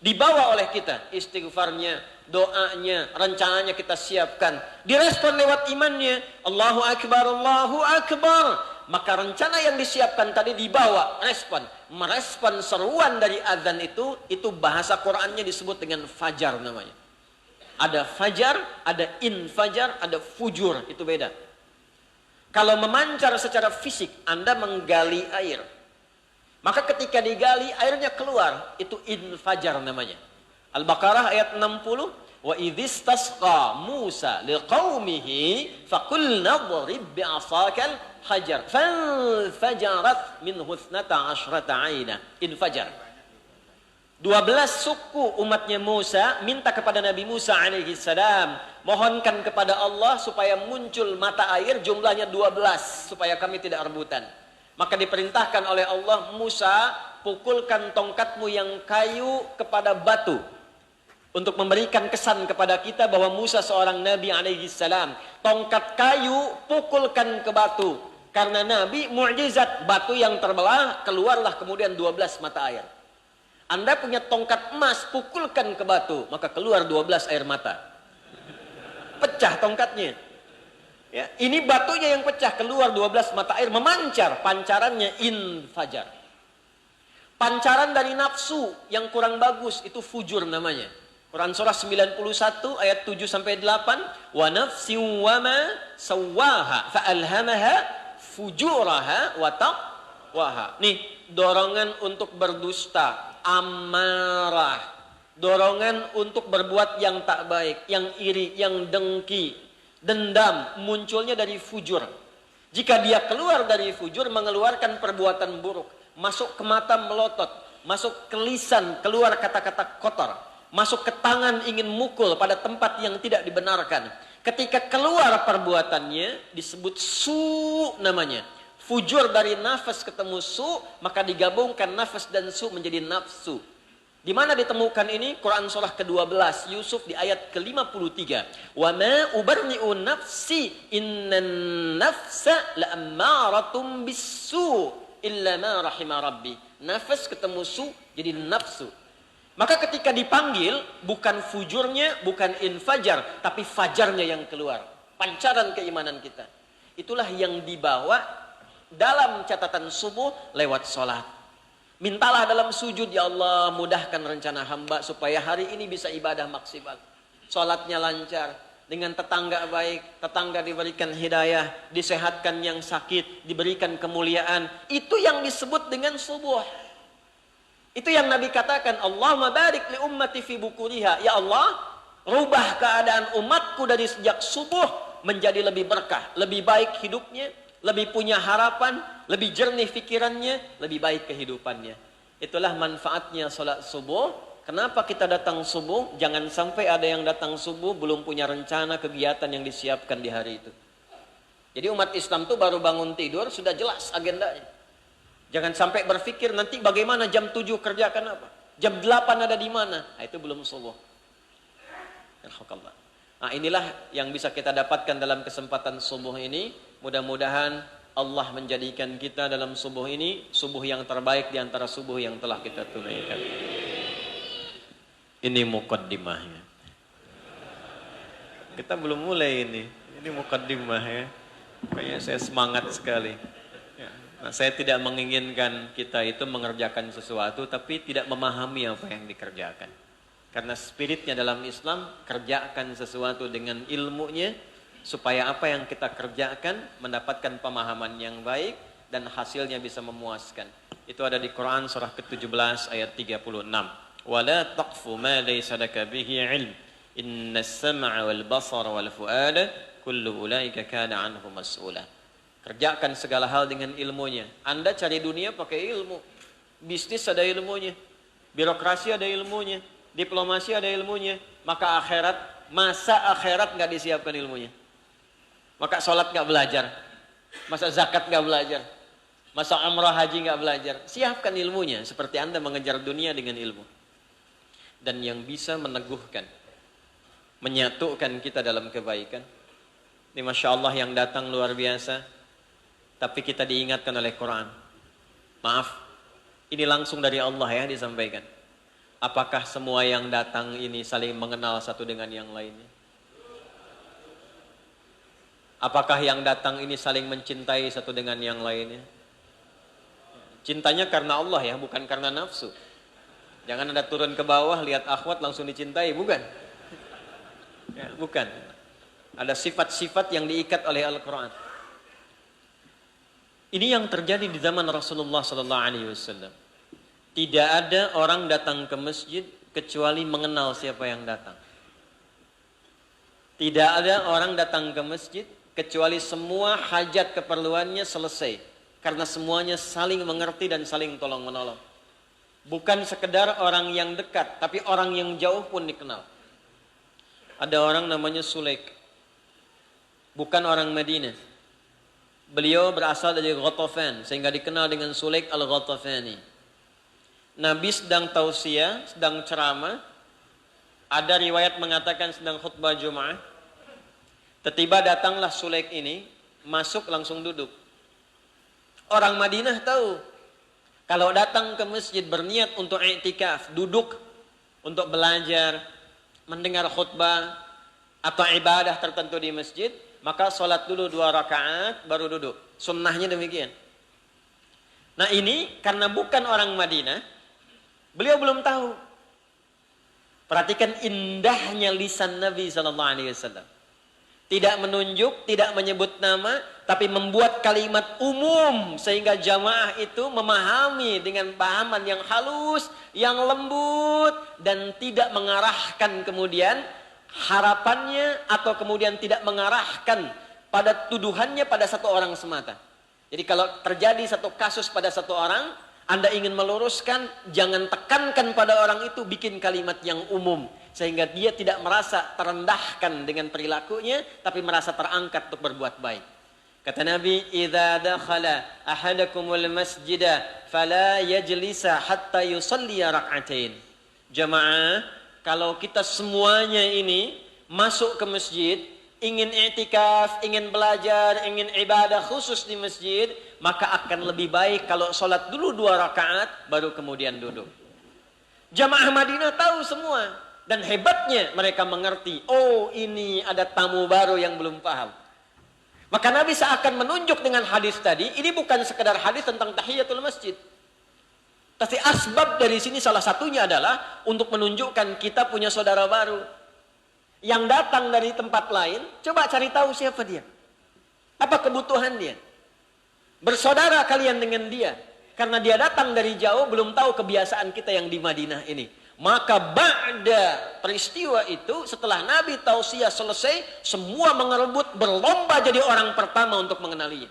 dibawa oleh kita istighfarnya, doanya, rencananya kita siapkan. Direspon lewat imannya. Allahu Akbar, Allahu Akbar. Maka rencana yang disiapkan tadi dibawa, respon. Merespon seruan dari azan itu bahasa Qur'annya disebut dengan fajar namanya. Ada fajar, ada infajar, ada fujur, itu beda. Kalau memancar secara fisik, Anda menggali air. Maka ketika digali, airnya keluar, itu infajar namanya. Al-Baqarah ayat 60, wa idzistasqa Musa liqaumihi faqulna dhrib bi'asakal hajar fanfajarat minhu 12 'aina. Infajar. 12 suku umatnya Musa minta kepada Nabi Musa alaihi salam, mohonkan kepada Allah supaya muncul mata air jumlahnya 12 supaya kami tidak rebutan. Maka diperintahkan oleh Allah, Musa, pukulkan tongkatmu yang kayu kepada batu untuk memberikan kesan kepada kita bahwa Musa seorang Nabi alaihi salam. Tongkat kayu pukulkan ke batu. Karena Nabi mukjizat, batu yang terbelah keluarlah kemudian 12 mata air. Anda punya tongkat emas, pukulkan ke batu, maka keluar 12 air mata. Pecah tongkatnya. Ya, ini batunya yang pecah, keluar 12 mata air, memancar, pancarannya infajar. Pancaran dari nafsu yang kurang bagus itu fujur namanya. Quran surah 91 ayat 7 sampai 8, wa nafsin wa ma sawwaha fa alhamaha fujuraha wa taqwaha. Nih, dorongan untuk berdusta, amarah, dorongan untuk berbuat yang tak baik, yang iri, yang dengki, dendam, munculnya dari fujur. Jika dia keluar dari fujur, mengeluarkan perbuatan buruk, masuk ke mata melotot, masuk ke lisan, keluar kata-kata kotor, masuk ke tangan ingin mukul pada tempat yang tidak dibenarkan. Ketika keluar perbuatannya disebut su namanya. Fujur dari nafas ketemu su, maka digabungkan nafas dan su menjadi nafsu. Di mana ditemukan ini? Quran surah ke-12 Yusuf di ayat ke-53. Wa ma ubarni'u nafsi innan nafsa la'ammaratum bisu illa ma rahima rabbi. Nafas ketemu su jadi nafsu. Maka ketika dipanggil, bukan fujurnya, bukan infajar, tapi fajarnya yang keluar. Pancaran keimanan kita. Itulah yang dibawa dalam catatan subuh lewat sholat. Mintalah dalam sujud, ya Allah mudahkan rencana hamba supaya hari ini bisa ibadah maksimal. Sholatnya lancar, dengan tetangga baik, tetangga diberikan hidayah, disehatkan yang sakit, diberikan kemuliaan. Itu yang disebut dengan subuh. Itu yang Nabi katakan, Allahumma barik li ummati fi bukuriha. Ya Allah, rubah keadaan umatku dari sejak subuh menjadi lebih berkah, lebih baik hidupnya, lebih punya harapan, lebih jernih pikirannya, lebih baik kehidupannya. Itulah manfaatnya salat subuh. Kenapa kita datang subuh? Jangan sampai ada yang datang subuh belum punya rencana kegiatan yang disiapkan di hari itu. Jadi umat Islam itu baru bangun tidur sudah jelas agendanya. Jangan sampai berpikir nanti bagaimana jam 7 kerjakan apa, jam 8 ada di mana. Nah, itu belum subuh. Alhamdulillah. Nah, inilah yang bisa kita dapatkan dalam kesempatan subuh ini. Mudah-mudahan Allah menjadikan kita dalam subuh ini subuh yang terbaik di antara subuh yang telah kita tunaikan. Ini muqaddimahnya. Kita belum mulai ini. Ini muqaddimah ya. Kayaknya saya semangat sekali. Ya. Nah, saya tidak menginginkan kita itu mengerjakan sesuatu tapi tidak memahami apa yang dikerjakan. Karena spiritnya dalam Islam, kerjakan sesuatu dengan ilmunya supaya apa yang kita kerjakan mendapatkan pemahaman yang baik dan hasilnya bisa memuaskan. Itu ada di Quran surah ke-17 ayat 36. Wala taqfu ma laysa laka bihi ilm. Innas sam'a wal basara wal fuada kullu ulaika kana anhu mas'ula. Kerjakan segala hal dengan ilmunya. Anda cari dunia pakai ilmu. Bisnis ada ilmunya. Birokrasi ada ilmunya. Diplomasi ada ilmunya. Maka masa akhirat nggak disiapkan ilmunya. Maka sholat nggak belajar. Masa zakat nggak belajar. Masa umrah haji nggak belajar. Siapkan ilmunya. Seperti Anda mengejar dunia dengan ilmu. Dan yang bisa meneguhkan. Menyatukan kita dalam kebaikan. Ini Masya Allah yang datang luar biasa. Tapi kita diingatkan oleh Quran. Maaf, ini langsung dari Allah ya disampaikan. Apakah semua yang datang ini saling mengenal satu dengan yang lainnya? Apakah yang datang ini saling mencintai satu dengan yang lainnya? Cintanya karena Allah ya, bukan karena nafsu. Jangan Anda turun ke bawah, lihat akhwat langsung dicintai, bukan. Ya, bukan. Ada sifat-sifat yang diikat oleh Al-Quran. Ini yang terjadi di zaman Rasulullah SAW. Tidak ada orang datang ke masjid kecuali mengenal siapa yang datang. Tidak ada orang datang ke masjid kecuali semua hajat keperluannya selesai. Karena semuanya saling mengerti dan saling tolong menolong. Bukan sekedar orang yang dekat, tapi orang yang jauh pun dikenal. Ada orang namanya Sulaik. Bukan orang Madinah. Beliau berasal dari Ghatafan sehingga dikenal dengan Sulaik al-Ghatafani. Nabi sedang tausiah, sedang ceramah. Ada riwayat mengatakan sedang khutbah Jumat. Tiba-tiba datanglah Sulaik ini, masuk langsung duduk. Orang Madinah tahu kalau datang ke masjid berniat untuk i'tikaf, duduk untuk belajar, mendengar khutbah atau ibadah tertentu di masjid, maka sholat dulu 2 rakaat baru duduk. Sunnahnya demikian. Nah ini karena bukan orang Madinah, beliau belum tahu. Perhatikan indahnya lisan Nabi SAW. Tidak menunjuk, tidak menyebut nama, tapi membuat kalimat umum sehingga jamaah itu memahami dengan pahaman yang halus, yang lembut, dan tidak mengarahkan kemudian harapannya atau kemudian tidak mengarahkan pada tuduhannya pada satu orang semata. Jadi kalau terjadi satu kasus pada satu orang, Anda ingin meluruskan, jangan tekankan pada orang itu, bikin kalimat yang umum sehingga dia tidak merasa terendahkan dengan perilakunya, tapi merasa terangkat untuk berbuat baik. Kata Nabi, "Idza dakhala ahadakumul masjida fala yajlisa hatta yusalli rak'atain." Jamaah, kalau kita semuanya ini masuk ke masjid, ingin i'tikaf, ingin belajar, ingin ibadah khusus di masjid, maka akan lebih baik kalau sholat dulu 2 rakaat, baru kemudian duduk. Jamaah Madinah tahu semua. Dan hebatnya mereka mengerti, oh ini ada tamu baru yang belum paham. Maka Nabi seakan menunjuk dengan hadis tadi, ini bukan sekedar hadis tentang tahiyatul masjid. Tapi asbab dari sini salah satunya adalah untuk menunjukkan kita punya saudara baru. Yang datang dari tempat lain, coba cari tahu siapa dia. Apa kebutuhan dia. Bersaudara kalian dengan dia. Karena dia datang dari jauh, belum tahu kebiasaan kita yang di Madinah ini. Maka ba'da peristiwa itu, setelah Nabi tausiah selesai, semua mengerebut berlomba jadi orang pertama untuk mengenalinya.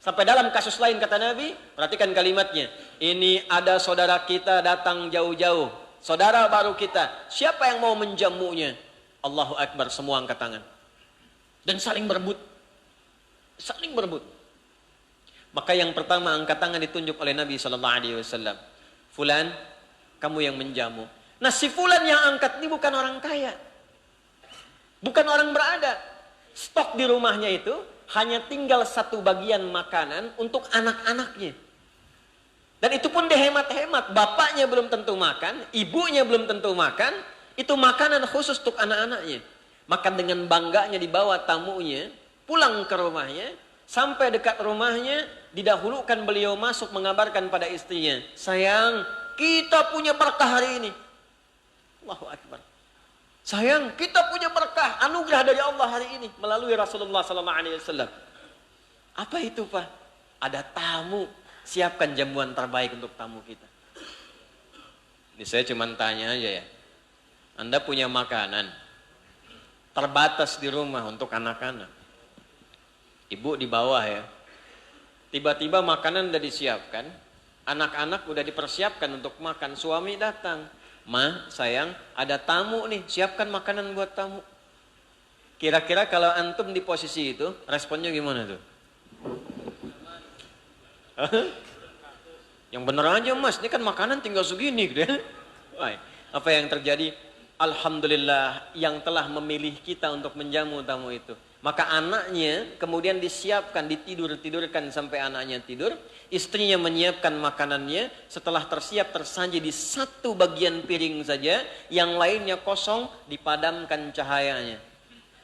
Sampai dalam kasus lain kata Nabi, perhatikan kalimatnya. Ini ada saudara kita datang jauh-jauh. Saudara baru kita. Siapa yang mau menjamunya? Allahu Akbar, semua angkat tangan. Dan saling berebut. Saling berebut. Maka yang pertama angkat tangan ditunjuk oleh Nabi SAW. Fulan, kamu yang menjamu. Nah si fulan yang angkat ini bukan orang kaya. Bukan orang berada. Stok di rumahnya itu hanya tinggal satu bagian makanan untuk anak-anaknya. Dan itu pun dihemat-hemat. Bapaknya belum tentu makan, ibunya belum tentu makan. Itu makanan khusus untuk anak-anaknya. Maka dengan bangganya dibawa tamunya, pulang ke rumahnya. Sampai dekat rumahnya, didahulukan beliau masuk mengabarkan pada istrinya, sayang, kita punya berkah hari ini. Allahu Akbar. Sayang, kita punya berkah, anugerah dari Allah hari ini melalui Rasulullah SAW. Apa itu, Pak? Ada tamu. Siapkan jamuan terbaik untuk tamu kita. Ini saya cuma tanya aja ya. Anda punya makanan terbatas di rumah untuk anak-anak. Ibu di bawah ya. Tiba-tiba makanan udah disiapkan, anak-anak udah dipersiapkan untuk makan, suami datang. Ma, sayang, ada tamu nih, siapkan makanan buat tamu. Kira-kira kalau antum di posisi itu, responnya gimana tuh? Yang bener aja mas, ini kan makanan tinggal segini gitu ya. Apa yang terjadi? Alhamdulillah yang telah memilih kita untuk menjamu tamu itu. Maka anaknya kemudian disiapkan, tidurkan sampai anaknya tidur. Istrinya menyiapkan makanannya. Setelah tersiap tersaji di satu bagian piring saja. Yang lainnya kosong, dipadamkan cahayanya.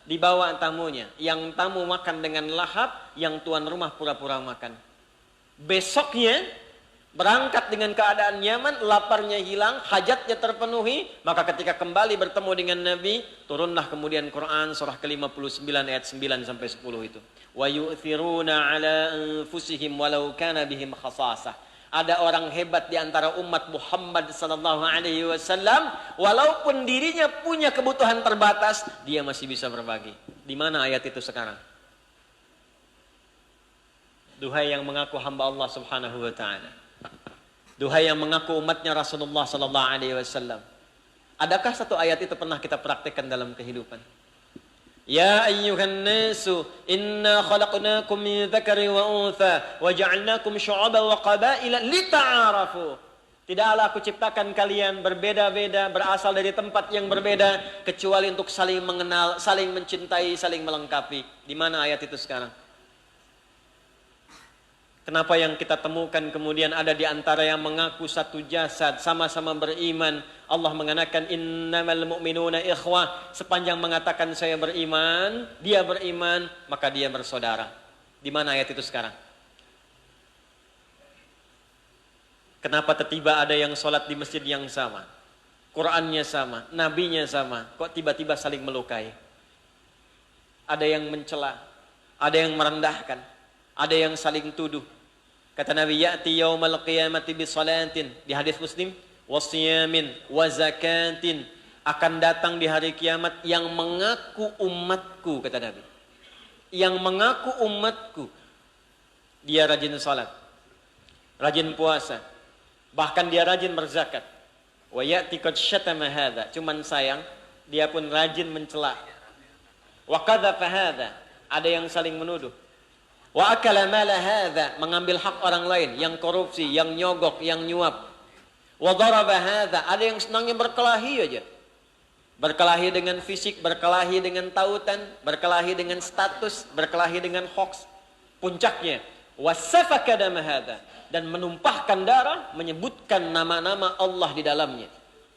Dibawa tamunya. Yang tamu makan dengan lahap, yang tuan rumah pura-pura makan. Besoknya berangkat dengan keadaan nyaman, laparnya hilang, hajatnya terpenuhi. Maka ketika kembali bertemu dengan Nabi, turunlah kemudian Quran surah ke-59 ayat 9 sampai 10 itu. Wa yu'thiruna ala anfusihim walau kana bihim khasasah. Ada orang hebat di antara umat Muhammad sallallahu alaihi wasallam, walaupun dirinya punya kebutuhan terbatas, dia masih bisa berbagi. Di mana ayat itu sekarang? Duhai yang mengaku hamba Allah Subhanahu wa taala. Duhai yang mengaku umatnya Rasulullah sallallahu alaihi wasallam. Adakah satu ayat itu pernah kita praktikkan dalam kehidupan? Ya ayyuhan nasu inna khalaqnakum min dzakari wa untha wa ja'alnakum syu'uban wa qabaila lita'arafu. Tidaklah aku ciptakan kalian berbeda-beda, berasal dari tempat yang berbeda, kecuali untuk saling mengenal, saling mencintai, saling melengkapi. Di mana ayat itu sekarang? Kenapa yang kita temukan kemudian ada di antara yang mengaku satu jasad, sama-sama beriman. Allah mengatakan innamal mu'minuna ikhwah. Sepanjang mengatakan saya beriman, dia beriman, maka dia bersaudara. Di mana ayat itu sekarang? Kenapa tiba-tiba ada yang sholat di masjid yang sama? Qurannya sama, nabinya sama. Kok tiba-tiba saling melukai? Ada yang mencela, ada yang merendahkan, ada yang saling tuduh. Kata Nabi, ya'ti yaumal qiyamati bi salatin, di hadis Muslim, wasiyamin wa zakatin, akan datang di hari kiamat yang mengaku umatku, kata Nabi. Yang mengaku umatku, dia rajin salat, rajin puasa, bahkan dia rajin berzakat. Wa ya'ti qad syatama hadza, cuman sayang dia pun rajin mencela. Wa qadhafa hadza, ada yang saling menuduh. Wa akala mala hadza, mengambil hak orang lain, yang korupsi, yang nyogok, yang nyuap. Wa daraba hadza, ada yang senangnya berkelahi aja. Berkelahi dengan fisik, berkelahi dengan tautan, berkelahi dengan status, berkelahi dengan hoax. Puncaknya, wasafaka dama hadza, dan menumpahkan darah, menyebutkan nama-nama Allah di dalamnya.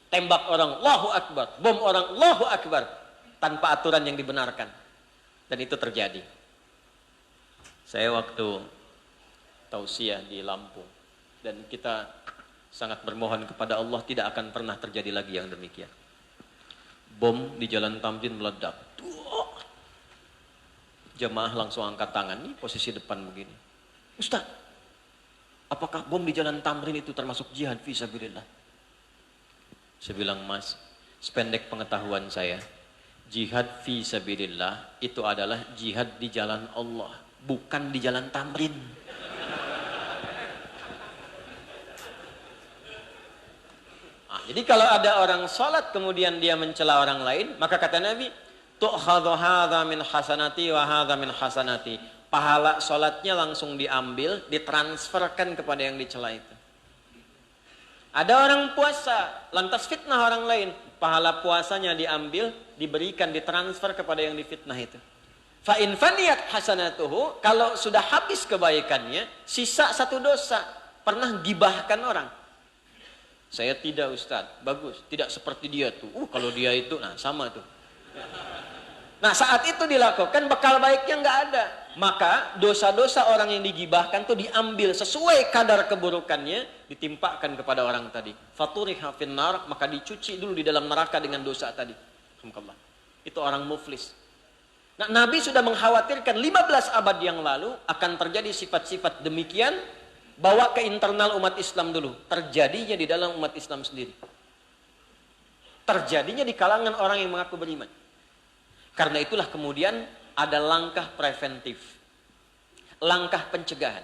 Tembak orang, Allahu Akbar, bom orang, Allahu Akbar, tanpa aturan yang dibenarkan. Dan itu terjadi. Saya waktu tausiah di Lampung, dan kita sangat bermohon kepada Allah tidak akan pernah terjadi lagi yang demikian. Bom di Jalan Tamrin meledak. Jemaah langsung angkat tangan, nih posisi depan begini. Ustaz, apakah bom di Jalan Tamrin itu termasuk jihad fisabilillah? Saya bilang, Mas, sependek pengetahuan saya, jihad fisabilillah itu adalah jihad di jalan Allah, bukan di Jalan Tamrin. Nah, jadi kalau ada orang sholat kemudian dia mencela orang lain, maka kata Nabi, tu'khadhu hadza min hasanati wa hadza min hasanati. Pahala sholatnya langsung diambil, ditransferkan kepada yang dicela itu. Ada orang puasa, lantas fitnah orang lain, pahala puasanya diambil, diberikan, ditransfer kepada yang difitnah itu. Fa in faniyat hasanatuhu, kalau sudah habis kebaikannya, sisa satu dosa. Pernah gibahkan orang. Saya tidak, Ustaz. Bagus, tidak seperti dia tuh. Kalau dia itu, nah sama tuh. Nah saat itu dilakukan, bekal baiknya nggak ada. Maka dosa-dosa orang yang digibahkan tuh diambil sesuai kadar keburukannya, ditimpakan kepada orang tadi. Faturiha finnar, maka dicuci dulu di dalam neraka dengan dosa tadi. Alhamdulillah. Itu orang muflis. Nah, Nabi sudah mengkhawatirkan 15 abad yang lalu akan terjadi sifat-sifat demikian. Bawa ke internal umat Islam dulu. Terjadinya di dalam umat Islam sendiri. Terjadinya di kalangan orang yang mengaku beriman. Karena itulah kemudian ada langkah preventif. Langkah pencegahan.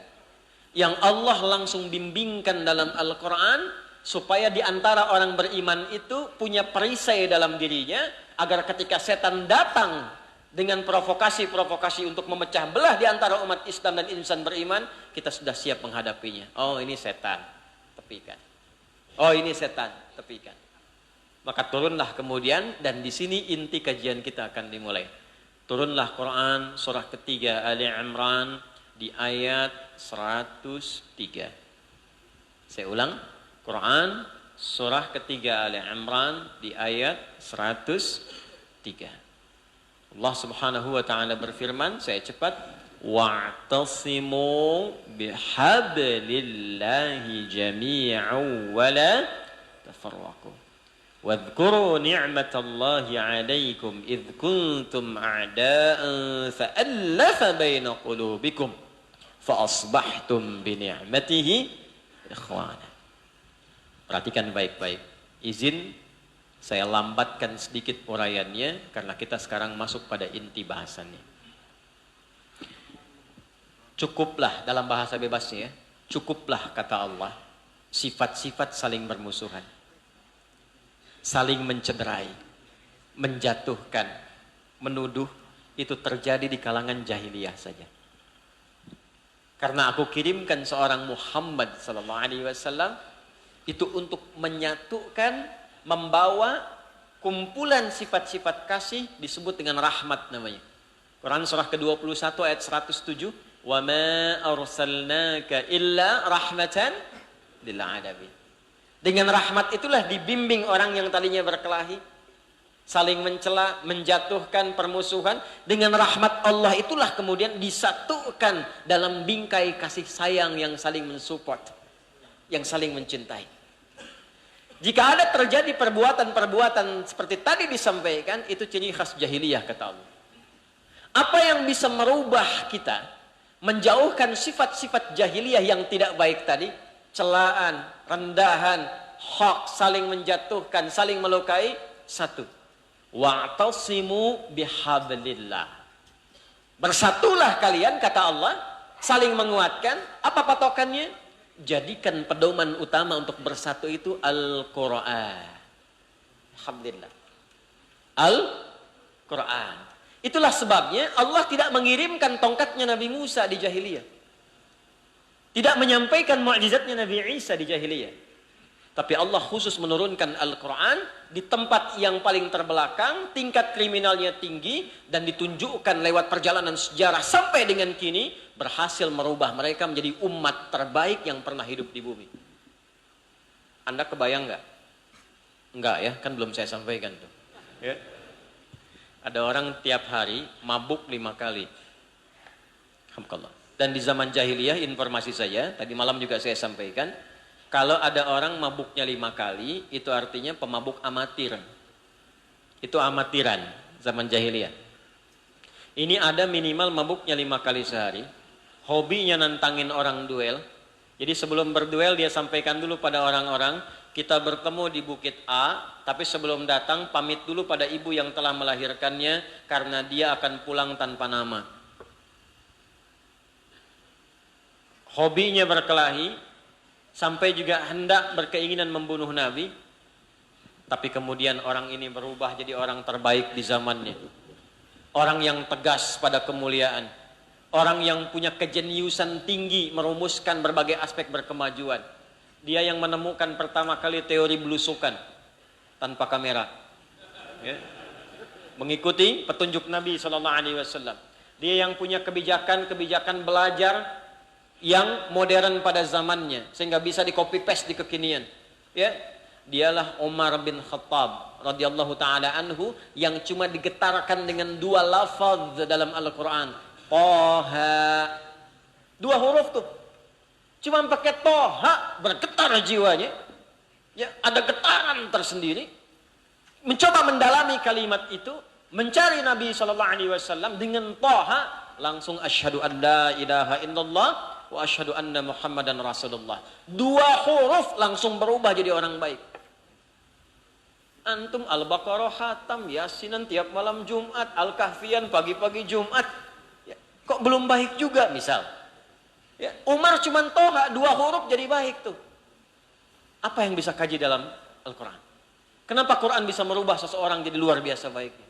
Yang Allah langsung bimbingkan dalam Al-Quran. Supaya di antara orang beriman itu punya perisai dalam dirinya. Agar ketika setan datang dengan provokasi-provokasi untuk memecah belah di antara umat Islam dan insan beriman. Kita sudah siap menghadapinya. Oh ini setan. Tepikan. Oh ini setan. Tepikan. Maka turunlah kemudian, dan di sini inti kajian kita akan dimulai. Turunlah Quran surah ketiga Ali Imran di ayat 103. Saya ulang, Quran surah ketiga Ali Imran di ayat 103. Allah Subhanahu wa taala berfirman, saya cepat, wa'tasimu bihablillahi jami'an wa la tafarraqu. واذكروا نعمة الله عليكم إذ كنتم أعداء فألف بين قلوبكم فأصبحتم بنعمته إخوانا. Perhatikan baik-baik. Izin saya lambatkan sedikit uraiannya karena kita sekarang masuk pada inti bahasannya. Cukuplah dalam bahasa bebasnya ya. Cukuplah kata Allah sifat-sifat saling bermusuhan. Saling mencederai, menjatuhkan, menuduh, itu terjadi di kalangan jahiliyah saja. Karena aku kirimkan seorang Muhammad sallallahu alaihi wasallam itu untuk menyatukan, membawa kumpulan sifat-sifat kasih disebut dengan rahmat namanya. Quran surah ke-21 ayat 107, "Wa ma arsalnaka illa rahmatan lil alamin." Dengan rahmat itulah dibimbing orang yang tadinya berkelahi, saling mencela, menjatuhkan, permusuhan. Dengan rahmat Allah itulah kemudian disatukan dalam bingkai kasih sayang yang saling mensupport, yang saling mencintai. Jika ada terjadi perbuatan-perbuatan seperti tadi disampaikan, itu ciri khas jahiliyah kata Allah. Apa yang bisa merubah kita, menjauhkan sifat-sifat jahiliyah yang tidak baik tadi, celaan, rendahan, hak, saling menjatuhkan, saling melukai. Satu, wa'tasimu bihablillah. Bersatulah kalian kata Allah, saling menguatkan. Apa patokannya? Jadikan pedoman utama untuk bersatu itu Al-Quran. Alhamdulillah. Al-Quran. Itulah sebabnya Allah tidak mengirimkan tongkatnya Nabi Musa di jahiliyah. Tidak menyampaikan mukjizatnya Nabi Isa di jahiliyah. Tapi Allah khusus menurunkan Al-Quran di tempat yang paling terbelakang, tingkat kriminalnya tinggi, dan ditunjukkan lewat perjalanan sejarah sampai dengan kini, berhasil merubah mereka menjadi umat terbaik yang pernah hidup di bumi. Anda kebayang nggak? Enggak ya, kan belum saya sampaikan tuh. Ya. Ada orang tiap hari mabuk 5 kali. Alhamdulillah. Dan di zaman jahiliyah, informasi saya, tadi malam juga saya sampaikan, kalau ada orang mabuknya 5 kali, itu artinya pemabuk amatir. Itu amatiran, zaman jahiliyah. Ini ada minimal mabuknya 5 kali sehari, hobinya nantangin orang duel. Jadi sebelum berduel dia sampaikan dulu pada orang-orang, kita bertemu di Bukit A, tapi sebelum datang pamit dulu pada ibu yang telah melahirkannya, karena dia akan pulang tanpa nama. Hobinya berkelahi, sampai juga hendak berkeinginan membunuh Nabi. Tapi kemudian orang ini berubah jadi orang terbaik di zamannya. Orang yang tegas pada kemuliaan. Orang yang punya kejeniusan tinggi merumuskan berbagai aspek berkemajuan. Dia yang menemukan pertama kali teori belusukan tanpa kamera. Ya. Mengikuti petunjuk Nabi SAW. Dia yang punya kebijakan belajar yang modern pada zamannya, sehingga bisa di copy paste di kekinian. Ya, dialah Umar bin Khattab radhiyallahu taala anhu yang cuma digetarkan dengan 2 lafaz dalam Al-Qur'an. Toha. 2 huruf tuh. Cuma pakai toha bergetar jiwanya. Ya, ada getaran tersendiri. Mencoba mendalami kalimat itu, mencari Nabi sallallahu alaihi wasallam dengan toha, langsung asyhadu an la ilaha illallah wa asyhadu anna Muhammadan Rasulullah. 2 huruf langsung berubah jadi orang baik. Antum Al-Baqarah khatam, Yasinan tiap malam Jumat, Al-Kahfian pagi-pagi Jumat. Ya, kok belum baik juga misal. Ya, Umar cuman toha 2 huruf jadi baik tuh. Apa yang bisa kaji dalam Al-Quran? Kenapa Quran bisa merubah seseorang jadi luar biasa baiknya?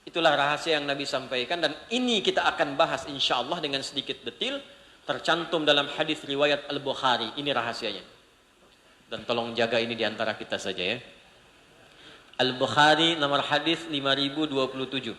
Itulah rahasia yang Nabi sampaikan dan ini kita akan bahas insya Allah dengan sedikit detil. Tercantum dalam hadis riwayat Al-Bukhari. Ini rahasianya. Dan tolong jaga ini diantara kita saja ya. Al-Bukhari nomor hadis 5027.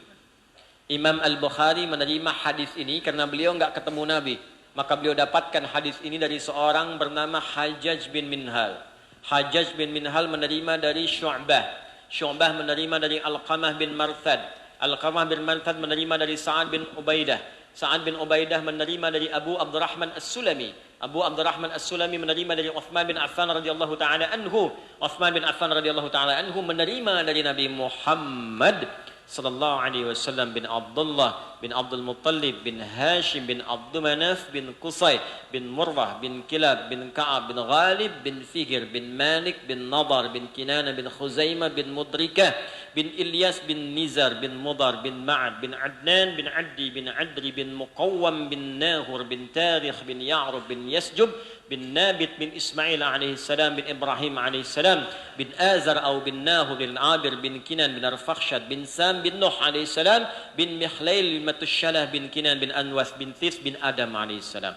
Imam Al-Bukhari menerima hadis ini karena beliau enggak ketemu Nabi. Maka beliau dapatkan hadis ini dari seorang bernama Hajjaj bin Minhal. Hajjaj bin Minhal menerima dari Syu'bah. Syu'bah menerima dari Alqamah bin Marthad. Alqamah bin Marthad menerima dari Sa'ad bin Ubaidah. Sa'ad bin Ubaidah menerima dari Abu Abdurrahman As-Sulami. Abu Abdurrahman As-Sulami menerima dari Uthman bin Affan radhiyallahu taala anhu. Uthman bin Affan radhiyallahu taala anhu menerima dari Nabi Muhammad sallallahu alaihi wasallam bin Abdullah bin Abdul Muttalib bin Hashim bin Abdul Manaf bin Qusay bin Murrah bin Kilab bin Ka'ab bin Ghalib bin Fihr bin Malik bin Nadar bin Kinana bin Khuzaimah bin Mudrikah bin Ilyas bin Nizar bin Mudar bin Ma'ad bin Adnan bin Addi bin Adri bin Muqawwam bin Nahur bin Tarikh bin Ya'rub bin Yasjub bin Nabit bin Ismail alaihi salam bin Ibrahim alaihi salam bin Azar atau bin Nahur bin Abir bin Kinan bin Arfakhshad bin Sam bin Nuh alaihi salam bin Mihlail bin Matushalah bin Kinan bin Anwas bin This bin Adam alaihi salam.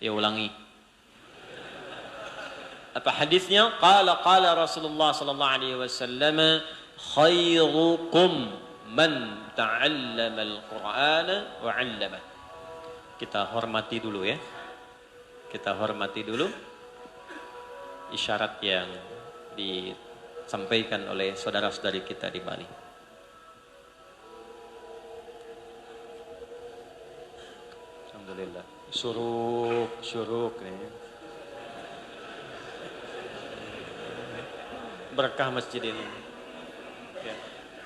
Ya ulangi. Apa hadisnya? Qala Rasulullah sallallahu alaihi wasallam khairukum man ta'allama al-Qur'ana wa 'allama. Kita hormati dulu ya. Kita hormati dulu isyarat yang disampaikan oleh saudara-saudari kita di Bali. Alhamdulillah. Syuruk nih. Berkah masjid ini. Ya.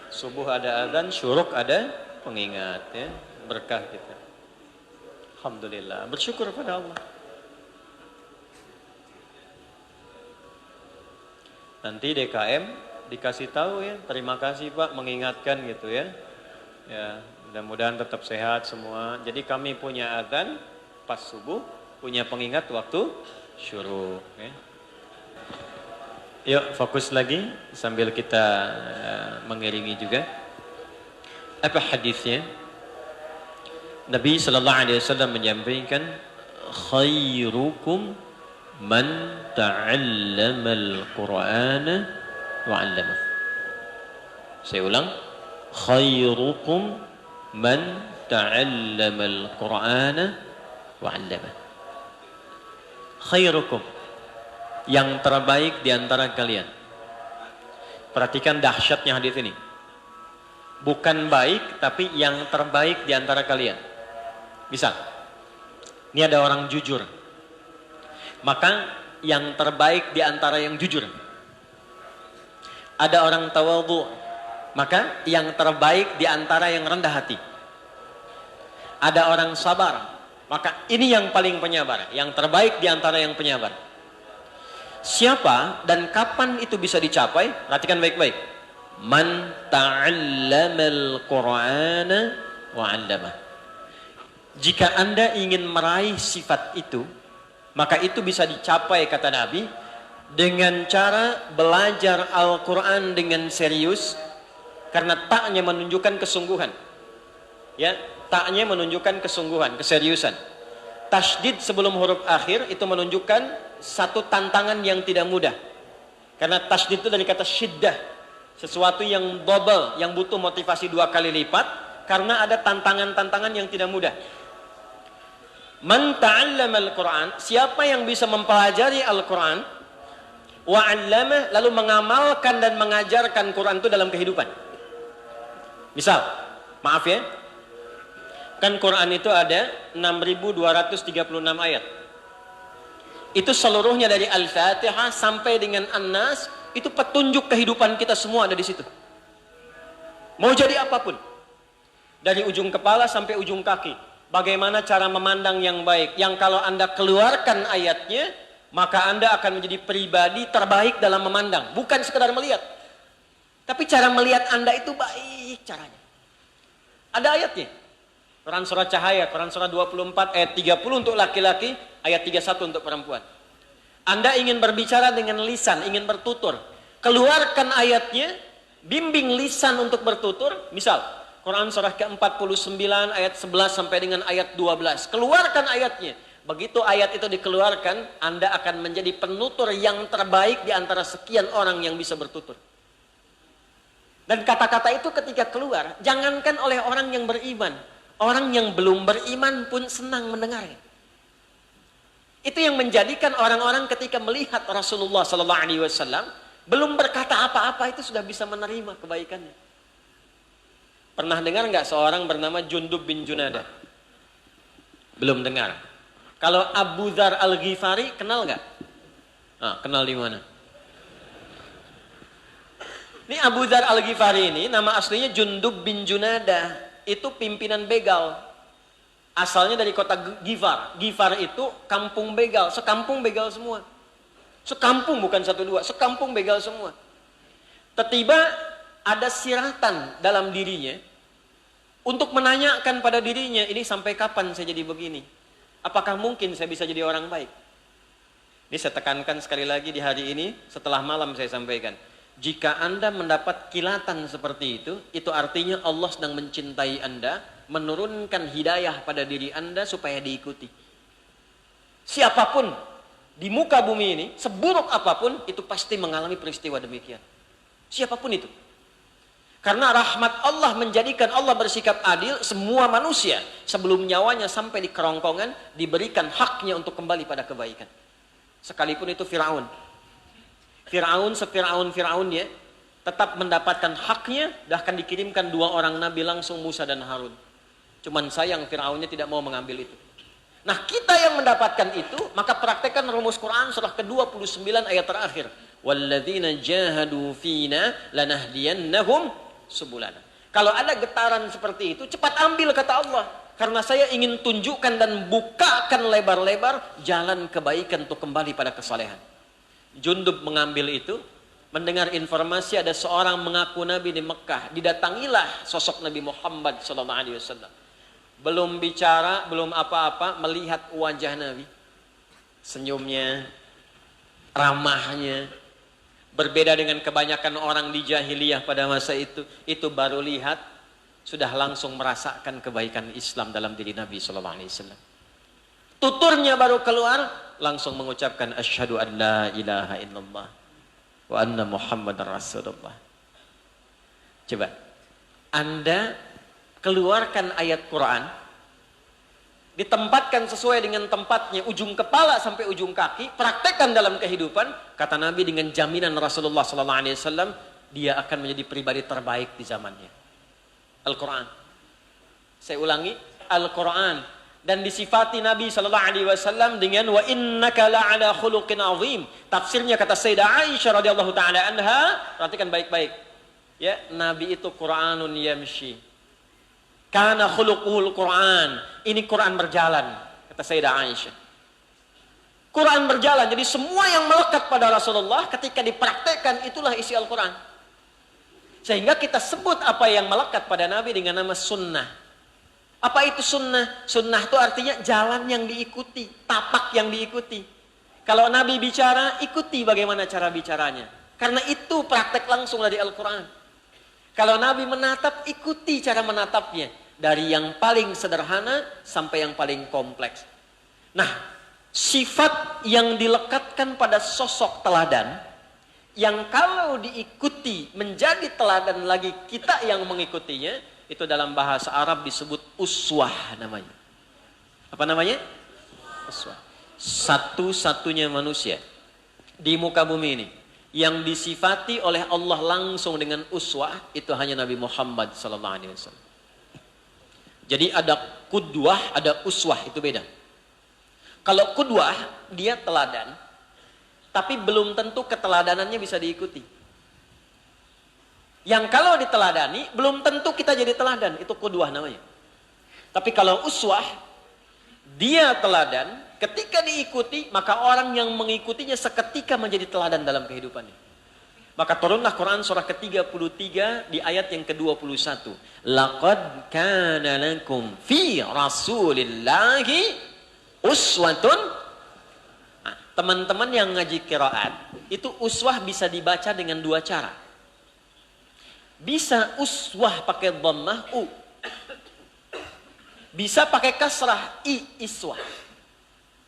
Subuh ada azan, syuruk ada pengingat ya. Berkah kita. Alhamdulillah. Bersyukur pada Allah. Nanti DKM dikasih tahu ya, terima kasih Pak mengingatkan gitu ya. Ya, mudah-mudahan tetap sehat semua. Jadi kami punya adzan pas subuh, punya pengingat waktu syuruk ya. Yuk fokus lagi sambil kita mengiringi juga. Apa hadisnya? Nabi sallallahu alaihi wasallam menyampaikan khairukum man ta'allama al-Qur'ana wa 'allama. Saya ulang, khairukum man ta'allama al-Qur'ana wa 'allama. Khairukum, yang terbaik di antara kalian. Perhatikan dahsyatnya hadis ini. Bukan baik, tapi yang terbaik di antara kalian. Misal, ini ada orang jujur. Maka yang terbaik di antara yang jujur. Ada orang tawadhu, maka yang terbaik di antara yang rendah hati. Ada orang sabar, maka ini yang paling penyabar, yang terbaik di antara yang penyabar. Siapa dan kapan itu bisa dicapai? Perhatikan baik-baik. Man ta'allamal Qur'ana wa 'allama. Jika Anda ingin meraih sifat itu, maka itu bisa dicapai kata Nabi dengan cara belajar Al-Quran dengan serius, karena taknya menunjukkan kesungguhan. Ya, taknya menunjukkan kesungguhan, keseriusan. Tasydid sebelum huruf akhir itu menunjukkan satu tantangan yang tidak mudah. Karena tasydid itu dari kata syiddah, sesuatu yang double, yang butuh motivasi 2 kali lipat, karena ada tantangan-tantangan yang tidak mudah. Man ta'allama al-Quran, siapa yang bisa mempelajari Al-Quran, wa 'allama, lalu mengamalkan dan mengajarkan Quran itu dalam kehidupan. Misal, maaf ya, kan Quran itu ada 6.236 ayat. Itu seluruhnya dari Al-Fatihah sampai dengan An-Nas, itu petunjuk kehidupan kita semua ada di situ. Mau jadi apapun, dari ujung kepala sampai ujung kaki, bagaimana cara memandang yang baik, yang kalau Anda keluarkan ayatnya, maka Anda akan menjadi pribadi terbaik dalam memandang, bukan sekedar melihat, tapi cara melihat Anda itu baik caranya. Ada ayatnya. Quran surah Cahaya, Quran surah 24 ayat 30 untuk laki-laki, ayat 31 untuk perempuan. Anda ingin berbicara dengan lisan, ingin bertutur, keluarkan ayatnya, bimbing lisan untuk bertutur. Misal, Quran surah ke-49 ayat 11 sampai dengan ayat 12. Keluarkan ayatnya. Begitu ayat itu dikeluarkan, Anda akan menjadi penutur yang terbaik di antara sekian orang yang bisa bertutur. Dan kata-kata itu ketika keluar, jangankan oleh orang yang beriman, orang yang belum beriman pun senang mendengarnya. Itu yang menjadikan orang-orang ketika melihat Rasulullah SAW belum berkata apa-apa itu sudah bisa menerima kebaikannya. Pernah dengar nggak seorang bernama Jundub bin Junadah? Belum dengar. Kalau Abu Dzar Al-Ghifari kenal nggak? Kenal di mana? Ini Abu Dzar Al-Ghifari ini nama aslinya Jundub bin Junadah. Itu pimpinan begal. Asalnya dari kota Ghifar. Ghifar itu kampung begal, sekampung begal semua. Sekampung bukan satu dua, sekampung begal semua. Tiba-tiba ada siratan dalam dirinya untuk menanyakan pada dirinya, ini sampai kapan saya jadi begini? Apakah mungkin saya bisa jadi orang baik? Ini saya tekankan sekali lagi di hari ini, setelah malam saya sampaikan. Jika Anda mendapat kilatan seperti itu artinya Allah sedang mencintai Anda, menurunkan hidayah pada diri Anda supaya diikuti. Siapapun di muka bumi ini, seburuk apapun, itu pasti mengalami peristiwa demikian. Siapapun itu. Karena rahmat Allah menjadikan Allah bersikap adil, semua manusia sebelum nyawanya sampai di kerongkongan diberikan haknya untuk kembali pada kebaikan. Sekalipun itu Firaun. Firaun Firaunnya tetap mendapatkan haknya, bahkan dikirimkan 2 orang nabi langsung, Musa dan Harun. Cuman sayang Firaunnya tidak mau mengambil itu. Nah, kita yang mendapatkan itu, maka praktekkan rumus Quran surah ke-29 ayat terakhir. Walladzina jahadu fina lanahdiyannahum subulana. Kalau ada getaran seperti itu, cepat ambil kata Allah. Karena saya ingin tunjukkan dan bukakan lebar-lebar jalan kebaikan untuk kembali pada kesalehan. Jundub mengambil itu, mendengar informasi ada seorang mengaku Nabi di Mekah. Didatangilah sosok Nabi Muhammad SAW. Belum bicara, belum apa-apa, melihat wajah Nabi. Senyumnya, ramahnya, berbeda dengan kebanyakan orang di jahiliyah pada masa itu. Itu baru lihat, sudah langsung merasakan kebaikan Islam dalam diri Nabi SAW. Tuturnya baru keluar, langsung mengucapkan asyhadu an la ilaha illallah wa anna Muhammadar Rasulullah. Coba Anda keluarkan ayat Quran, ditempatkan sesuai dengan tempatnya, ujung kepala sampai ujung kaki, praktekkan dalam kehidupan. Kata Nabi, dengan jaminan Rasulullah SAW, dia akan menjadi pribadi terbaik di zamannya. Al-Quran. Saya ulangi, Al-Quran. Dan disifati Nabi SAW dengan wa innaka la'ala khuluqin azim. Tafsirnya kata Sayyidah Aisyah radhiyallahu taala anha, perhatikan baik-baik. Ya, Nabi itu Qur'anun yamshi. Kana khuluquhul Qur'an. Ini Quran berjalan, kata Sayyidah Aisyah. Quran berjalan, jadi semua yang melekat pada Rasulullah ketika dipraktekkan itulah isi Al-Quran. Sehingga kita sebut apa yang melekat pada Nabi dengan nama sunnah. Apa itu sunnah? Sunnah itu artinya jalan yang diikuti, tapak yang diikuti. Kalau Nabi bicara, ikuti bagaimana cara bicaranya. Karena itu praktek langsung dari Al-Quran. Kalau Nabi menatap, ikuti cara menatapnya. Dari yang paling sederhana sampai yang paling kompleks. Nah, sifat yang dilekatkan pada sosok teladan, yang kalau diikuti menjadi teladan lagi kita yang mengikutinya, itu dalam bahasa Arab disebut uswah namanya. Apa namanya? Uswah. Satu-satunya manusia di muka bumi ini yang disifati oleh Allah langsung dengan uswah itu hanya Nabi Muhammad sallallahu alaihi wasallam. Jadi ada qudwah, ada uswah, itu beda. Kalau qudwah dia teladan, tapi belum tentu keteladanannya bisa diikuti. Yang kalau diteladani belum tentu kita jadi teladan, itu qudwah namanya. Tapi kalau uswah dia teladan, ketika diikuti maka orang yang mengikutinya seketika menjadi teladan dalam kehidupannya. Maka turunlah Quran surah ke-33 di ayat yang ke-21. Laqad kana lakum fi Rasulillahi uswatun. Nah, teman-teman yang ngaji qiraat, itu uswah bisa dibaca dengan dua cara. Bisa uswah pakai dhammah u. Bisa pakai kasrah i, iswah.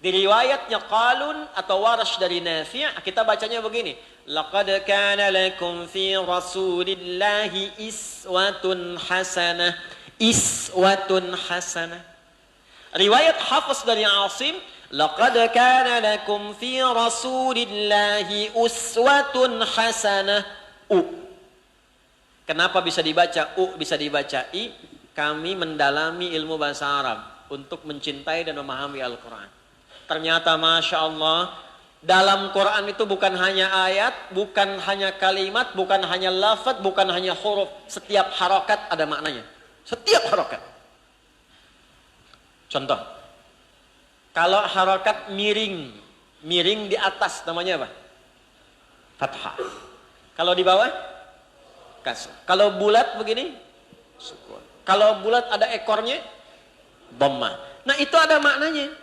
Di riwayatnya Qalun atau Warash dari Nafi', kita bacanya begini. Laqad kana lakum fi Rasulillahi iswatun hasanah. Iswatun hasanah. Riwayat Hafiz dari Asim, laqad kana lakum fi Rasulillahi uswatun hasanah. U. Kenapa bisa dibaca u, bisa dibaca i? Kami mendalami ilmu bahasa Arab untuk mencintai dan memahami Al-Quran. Ternyata Masya Allah, dalam Quran itu bukan hanya ayat, bukan hanya kalimat, bukan hanya lafaz, bukan hanya huruf. Setiap harokat ada maknanya. Setiap harokat. Contoh, kalau harokat miring, miring di atas namanya apa? Fathah. Kalau di bawah? Kasrah. Kalau bulat begini? Sukun. Kalau bulat ada ekornya? Dhammah. Nah itu ada maknanya.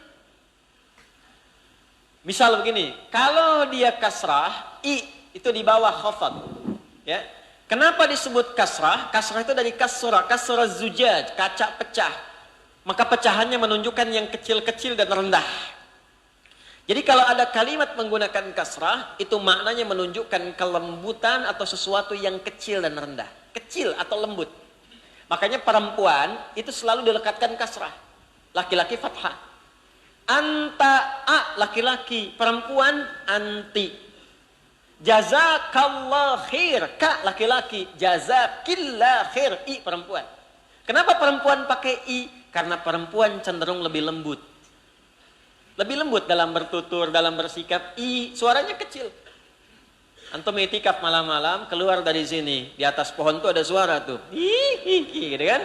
Misal begini, kalau dia kasrah, i itu di bawah khafad. Ya. Kenapa disebut kasrah? Kasrah itu dari kasrah, kasrah zujaj, kaca pecah. Maka pecahannya menunjukkan yang kecil-kecil dan rendah. Jadi kalau ada kalimat menggunakan kasrah, itu maknanya menunjukkan kelembutan atau sesuatu yang kecil dan rendah. Kecil atau lembut. Makanya perempuan itu selalu dilekatkan kasrah. Laki-laki fathah. Anta a laki-laki, perempuan anti. Jazakallah khair, ka laki-laki, jazakillah khair, i perempuan. Kenapa perempuan pakai i? Karena perempuan cenderung lebih lembut. Lebih lembut dalam bertutur, dalam bersikap, i suaranya kecil. Antum itikaf malam-malam, keluar dari sini, di atas pohon tuh ada suara tuh. Hihihi, gitu kan?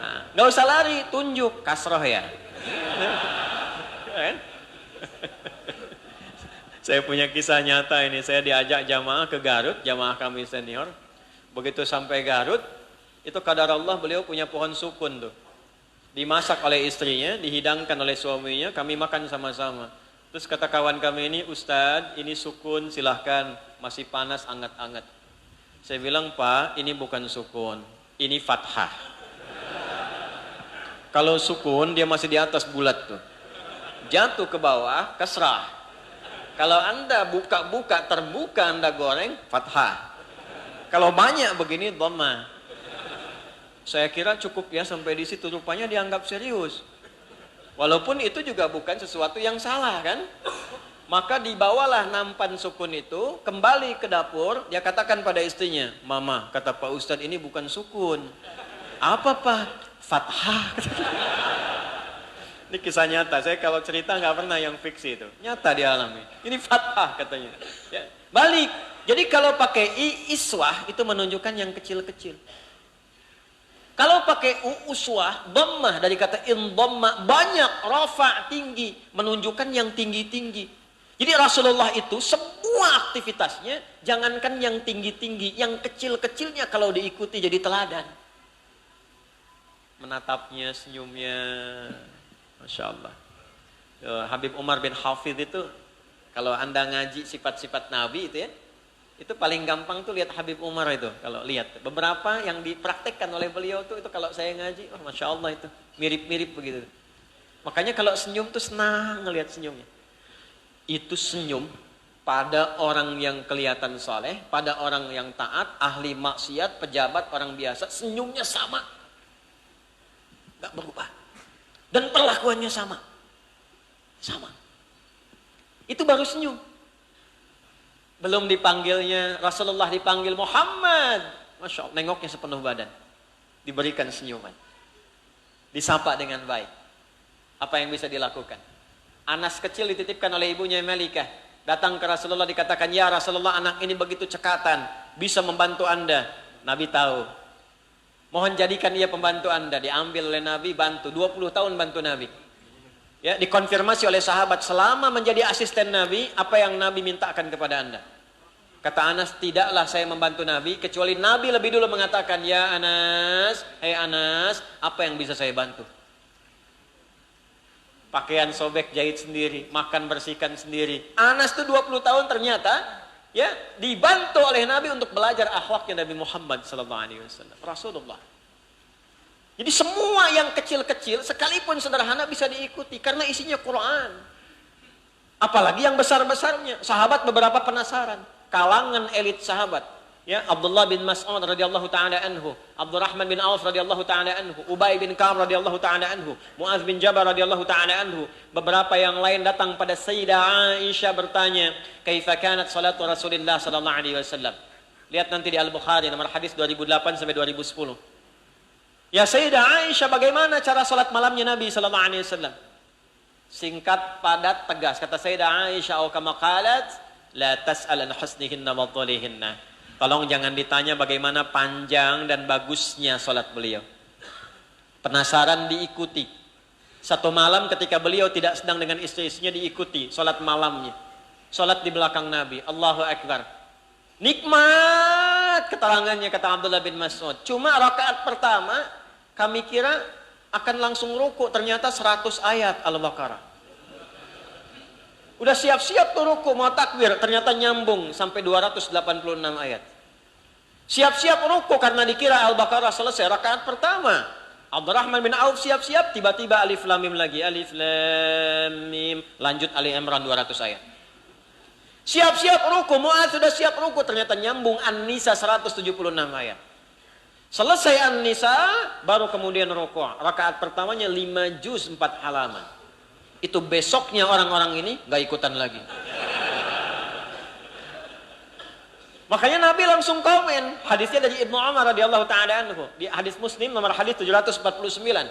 Nah, nggak usah lari, tunjuk kasroh ya. Saya punya kisah nyata ini. Saya diajak jamaah ke Garut, jamaah kami senior. Begitu sampai Garut, itu qadar Allah beliau punya pohon sukun tuh. Dimasak oleh istrinya, dihidangkan oleh suaminya, kami makan sama-sama. Terus kata kawan kami ini, Ustadz, ini sukun silahkan, masih panas, anget-anget. Saya bilang, Pak, ini bukan sukun, ini fathah. Kalau sukun, dia masih di atas bulat tuh. Jatuh ke bawah, kasrah. Kalau Anda buka-buka, terbuka Anda goreng, fathah. Kalau banyak begini, dhammah. Saya kira cukup ya sampai di situ, rupanya dianggap serius. Walaupun itu juga bukan sesuatu yang salah kan. Maka dibawalah nampan sukun itu, kembali ke dapur, dia katakan pada istrinya, Mama, kata Pak Ustadz ini bukan sukun. Apa Pak? Fathah. Ini kisah nyata, saya kalau cerita nggak pernah yang fiksi itu. Nyata dialami. Ini fathah katanya. Ya. Balik. Jadi kalau pakai iswah itu menunjukkan yang kecil-kecil. Kalau pakai uswah, dhammah dari kata indhamma, banyak, rafa, tinggi, menunjukkan yang tinggi-tinggi. Jadi Rasulullah itu semua aktivitasnya, jangankan yang tinggi-tinggi, yang kecil-kecilnya kalau diikuti jadi teladan. Menatapnya, senyumnya, Masya Allah. Habib Umar bin Hafidh itu, kalau Anda ngaji sifat-sifat Nabi itu ya, itu paling gampang tuh lihat Habib Umar itu. Kalau lihat beberapa yang dipraktekkan oleh beliau tuh, itu kalau saya ngaji, oh Masya Allah itu mirip-mirip begitu. Makanya kalau senyum tuh senang ngelihat senyumnya. Itu senyum pada orang yang kelihatan soleh, pada orang yang taat, ahli maksiat, pejabat, orang biasa, senyumnya sama, nggak berubah, dan perlakuannya sama, sama. Itu baru senyum. Belum dipanggilnya, Rasulullah dipanggil Muhammad. Masya Allah, nengoknya sepenuh badan. Diberikan senyuman. Disapa dengan baik. Apa yang bisa dilakukan? Anas kecil dititipkan oleh ibunya Malikah. Datang ke Rasulullah dikatakan, ya Rasulullah, anak ini begitu cekatan, bisa membantu Anda. Nabi tahu. Mohon jadikan ia pembantu Anda. Diambil oleh Nabi, bantu. 20 tahun bantu Nabi. Ya, dikonfirmasi oleh sahabat, selama menjadi asisten Nabi, apa yang Nabi mintakan kepada Anda? Kata Anas, tidaklah saya membantu Nabi, kecuali Nabi lebih dulu mengatakan, ya Anas, hei Anas, apa yang bisa saya bantu? Pakaian sobek jahit sendiri, makan bersihkan sendiri. Anas tuh 20 tahun ternyata ya dibantu oleh Nabi untuk belajar akhlaknya Nabi Muhammad SAW. Rasulullah. Jadi semua yang kecil-kecil sekalipun sederhana bisa diikuti karena isinya Quran. Apalagi yang besar-besarnya. Sahabat beberapa penasaran. Kalangan elit sahabat, ya, Abdullah bin Mas'ud radhiyallahu taala anhu, Abdurrahman bin Auf radhiyallahu taala anhu, Ubay bin Ka'ab radhiyallahu taala anhu, Muaz bin Jabal radhiyallahu taala anhu, beberapa yang lain datang pada Sayyidah Aisyah bertanya, "Kaifa kanat salatu Rasulillah sallallahu alaihi wasallam?" Lihat nanti di Al-Bukhari nomor hadis 2008 sampai 2010. Ya Sayyidah Aisyah, bagaimana cara salat malamnya Nabi sallallahu alaihi wasallam? Singkat, padat, tegas. Kata Sayyidah Aisyah, "Au kama qalat, la tas'al an husnihinna wa dhalihinna." Tolong jangan ditanya bagaimana panjang dan bagusnya salat beliau. Penasaran, diikuti. Satu malam ketika beliau tidak sedang dengan istri-istrinya, diikuti salat malamnya. Salat di belakang Nabi. Allahu Akbar. Nikmat keterangannya, kata Abdullah bin Mas'ud. Cuma rakaat pertama kami kira akan langsung ruku, ternyata 100 ayat Al-Baqarah. Udah siap-siap tuh ruku, mau takbir, ternyata nyambung sampai 286 ayat. Siap-siap ruku karena dikira Al-Baqarah selesai rakaat pertama. Abdurrahman bin Auf siap-siap, tiba-tiba Alif Lam Mim lagi. Alif Lam Mim, lanjut Ali Imran 200 ayat. Siap-siap ruku, Mu'adz sudah siap ruku, ternyata nyambung An-Nisa 176 ayat. Selesai An-Nisa, baru kemudian ruku. Rakaat pertamanya 5 juz 4 halaman. Itu besoknya orang-orang ini gak ikutan lagi. Makanya Nabi langsung komen. Hadisnya dari Ibnu Umar radhiyallahu taala anhu. Di hadis Muslim nomor hadis 749.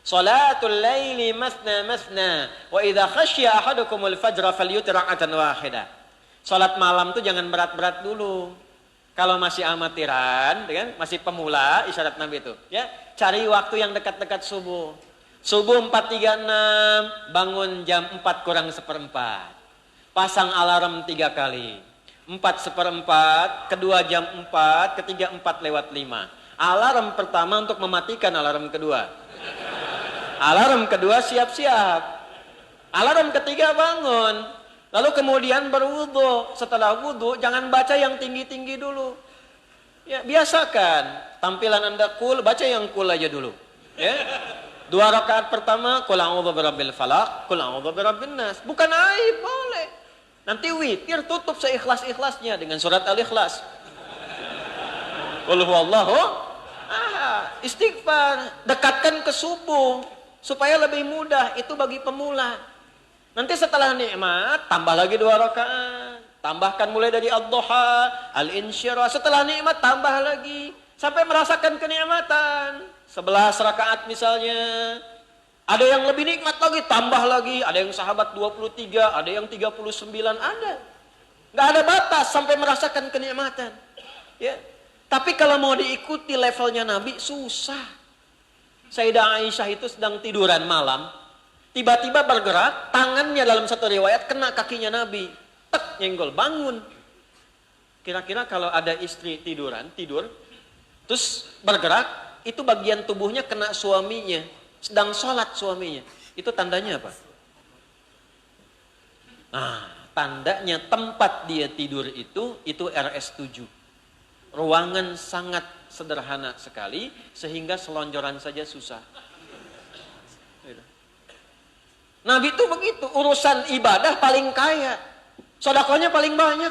Salatul laili masna masna wa idza khasya ahadukumul fajra falyutir rak'atan wahidah. Salat malam tuh jangan berat-berat dulu. Kalau masih amatiran, kan? Masih pemula, isyarat Nabi itu, ya, cari waktu yang dekat-dekat subuh. Subuh 4.36, bangun jam 4 kurang seperempat. Pasang alarm 3 kali. 4:04, kedua jam 4, ketiga 4:05. Alarm pertama untuk mematikan alarm kedua. Alarm kedua siap-siap. Alarm ketiga bangun. Lalu kemudian berwudu. Setelah wudu jangan baca yang tinggi-tinggi dulu. Ya, biasakan. Tampilan Anda cool, baca yang cool aja dulu. Ya. 2 rakaat pertama, qul a'udzu birabbil falaq, qul a'udzu birabbin nas. Bukan aib, boleh. Nanti witir tutup seikhlas-ikhlasnya dengan surat Al-Ikhlas. Qul huwallahu ahad. Istighfar, dekatkan ke subuh supaya lebih mudah. Itu bagi pemula. Nanti setelah nikmat, tambah lagi 2 rakaat. Tambahkan mulai dari ad-duha, al-insyirah. Setelah nikmat, tambah lagi. Sampai merasakan kenikmatan. 11 rakaat misalnya. Ada yang lebih nikmat lagi, tambah lagi. Ada yang sahabat 23, ada yang 39, ada. Nggak ada batas sampai merasakan kenikmatan. Ya. Tapi kalau mau diikuti levelnya Nabi, susah. Sayyidah Aisyah itu sedang tiduran malam. Tiba-tiba bergerak, tangannya dalam satu riwayat kena kakinya Nabi. Tek, nyenggol, bangun. Kira-kira kalau ada istri tidur, terus bergerak, itu bagian tubuhnya kena suaminya, sedang sholat suaminya. Itu tandanya apa? Nah, tandanya tempat dia tidur itu RS7. Ruangan sangat sederhana sekali, sehingga selonjoran saja susah. Nabi itu begitu, urusan ibadah paling kaya, sedekahnya paling banyak,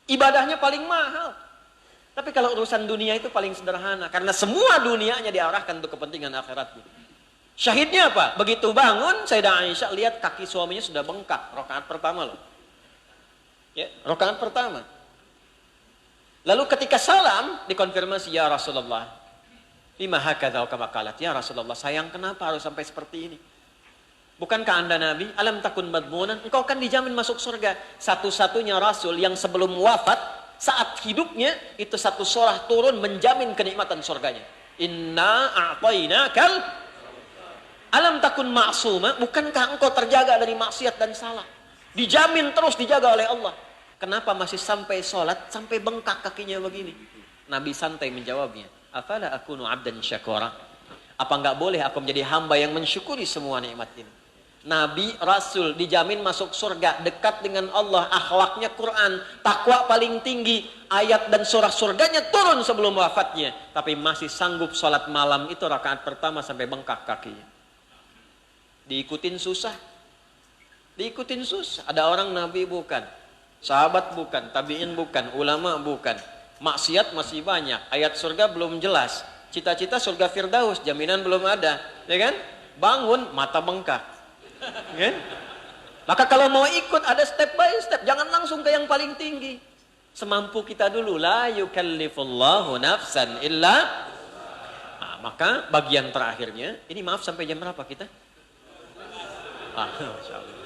ibadahnya paling mahal. Tapi kalau urusan dunia itu paling sederhana. Karena semua dunianya diarahkan untuk kepentingan akhiratnya. Syahidnya apa? Begitu bangun, Sayyidah Aisyah lihat kaki suaminya sudah bengkak. Rakaat pertama loh. Ya, rakaat pertama. Lalu ketika salam dikonfirmasi, ya Rasulullah, lima hakadha wa kama qalat, ya Rasulullah, sayang kenapa harus sampai seperti ini? Bukankah Anda Nabi? Alam takun madmunan, engkau kan dijamin masuk surga. Satu-satunya Rasul yang sebelum wafat, saat hidupnya, itu satu surah turun menjamin kenikmatan surganya. Inna a'tainakal alam takun ma'suma, bukankah engkau terjaga dari maksiat dan salah? Dijamin terus dijaga oleh Allah. Kenapa masih sampai sholat, sampai bengkak kakinya begini? Nabi santai menjawabnya. Afala akunu abdan syakura. Apa enggak boleh aku menjadi hamba yang mensyukuri semua nikmat ini? Nabi, Rasul dijamin masuk surga, dekat dengan Allah, akhlaknya Quran, takwa paling tinggi, ayat dan surah surganya turun sebelum wafatnya. Tapi masih sanggup sholat malam itu rakaat pertama sampai bengkak kakinya. Diikutin susah. Diikutin susah. Ada orang Nabi bukan, sahabat bukan, tabi'in bukan, ulama bukan. Maksiat masih banyak, ayat surga belum jelas. Cita-cita surga Firdaus, jaminan belum ada, ya kan? Bangun, mata bengkak. Kan? Maka kalau mau ikut ada step by step, jangan langsung ke yang paling tinggi. Semampu kita dulu, la yukallifullahu nafsan illa. Nah, maka bagian terakhirnya, ini maaf sampai jam berapa kita? Masya Allah.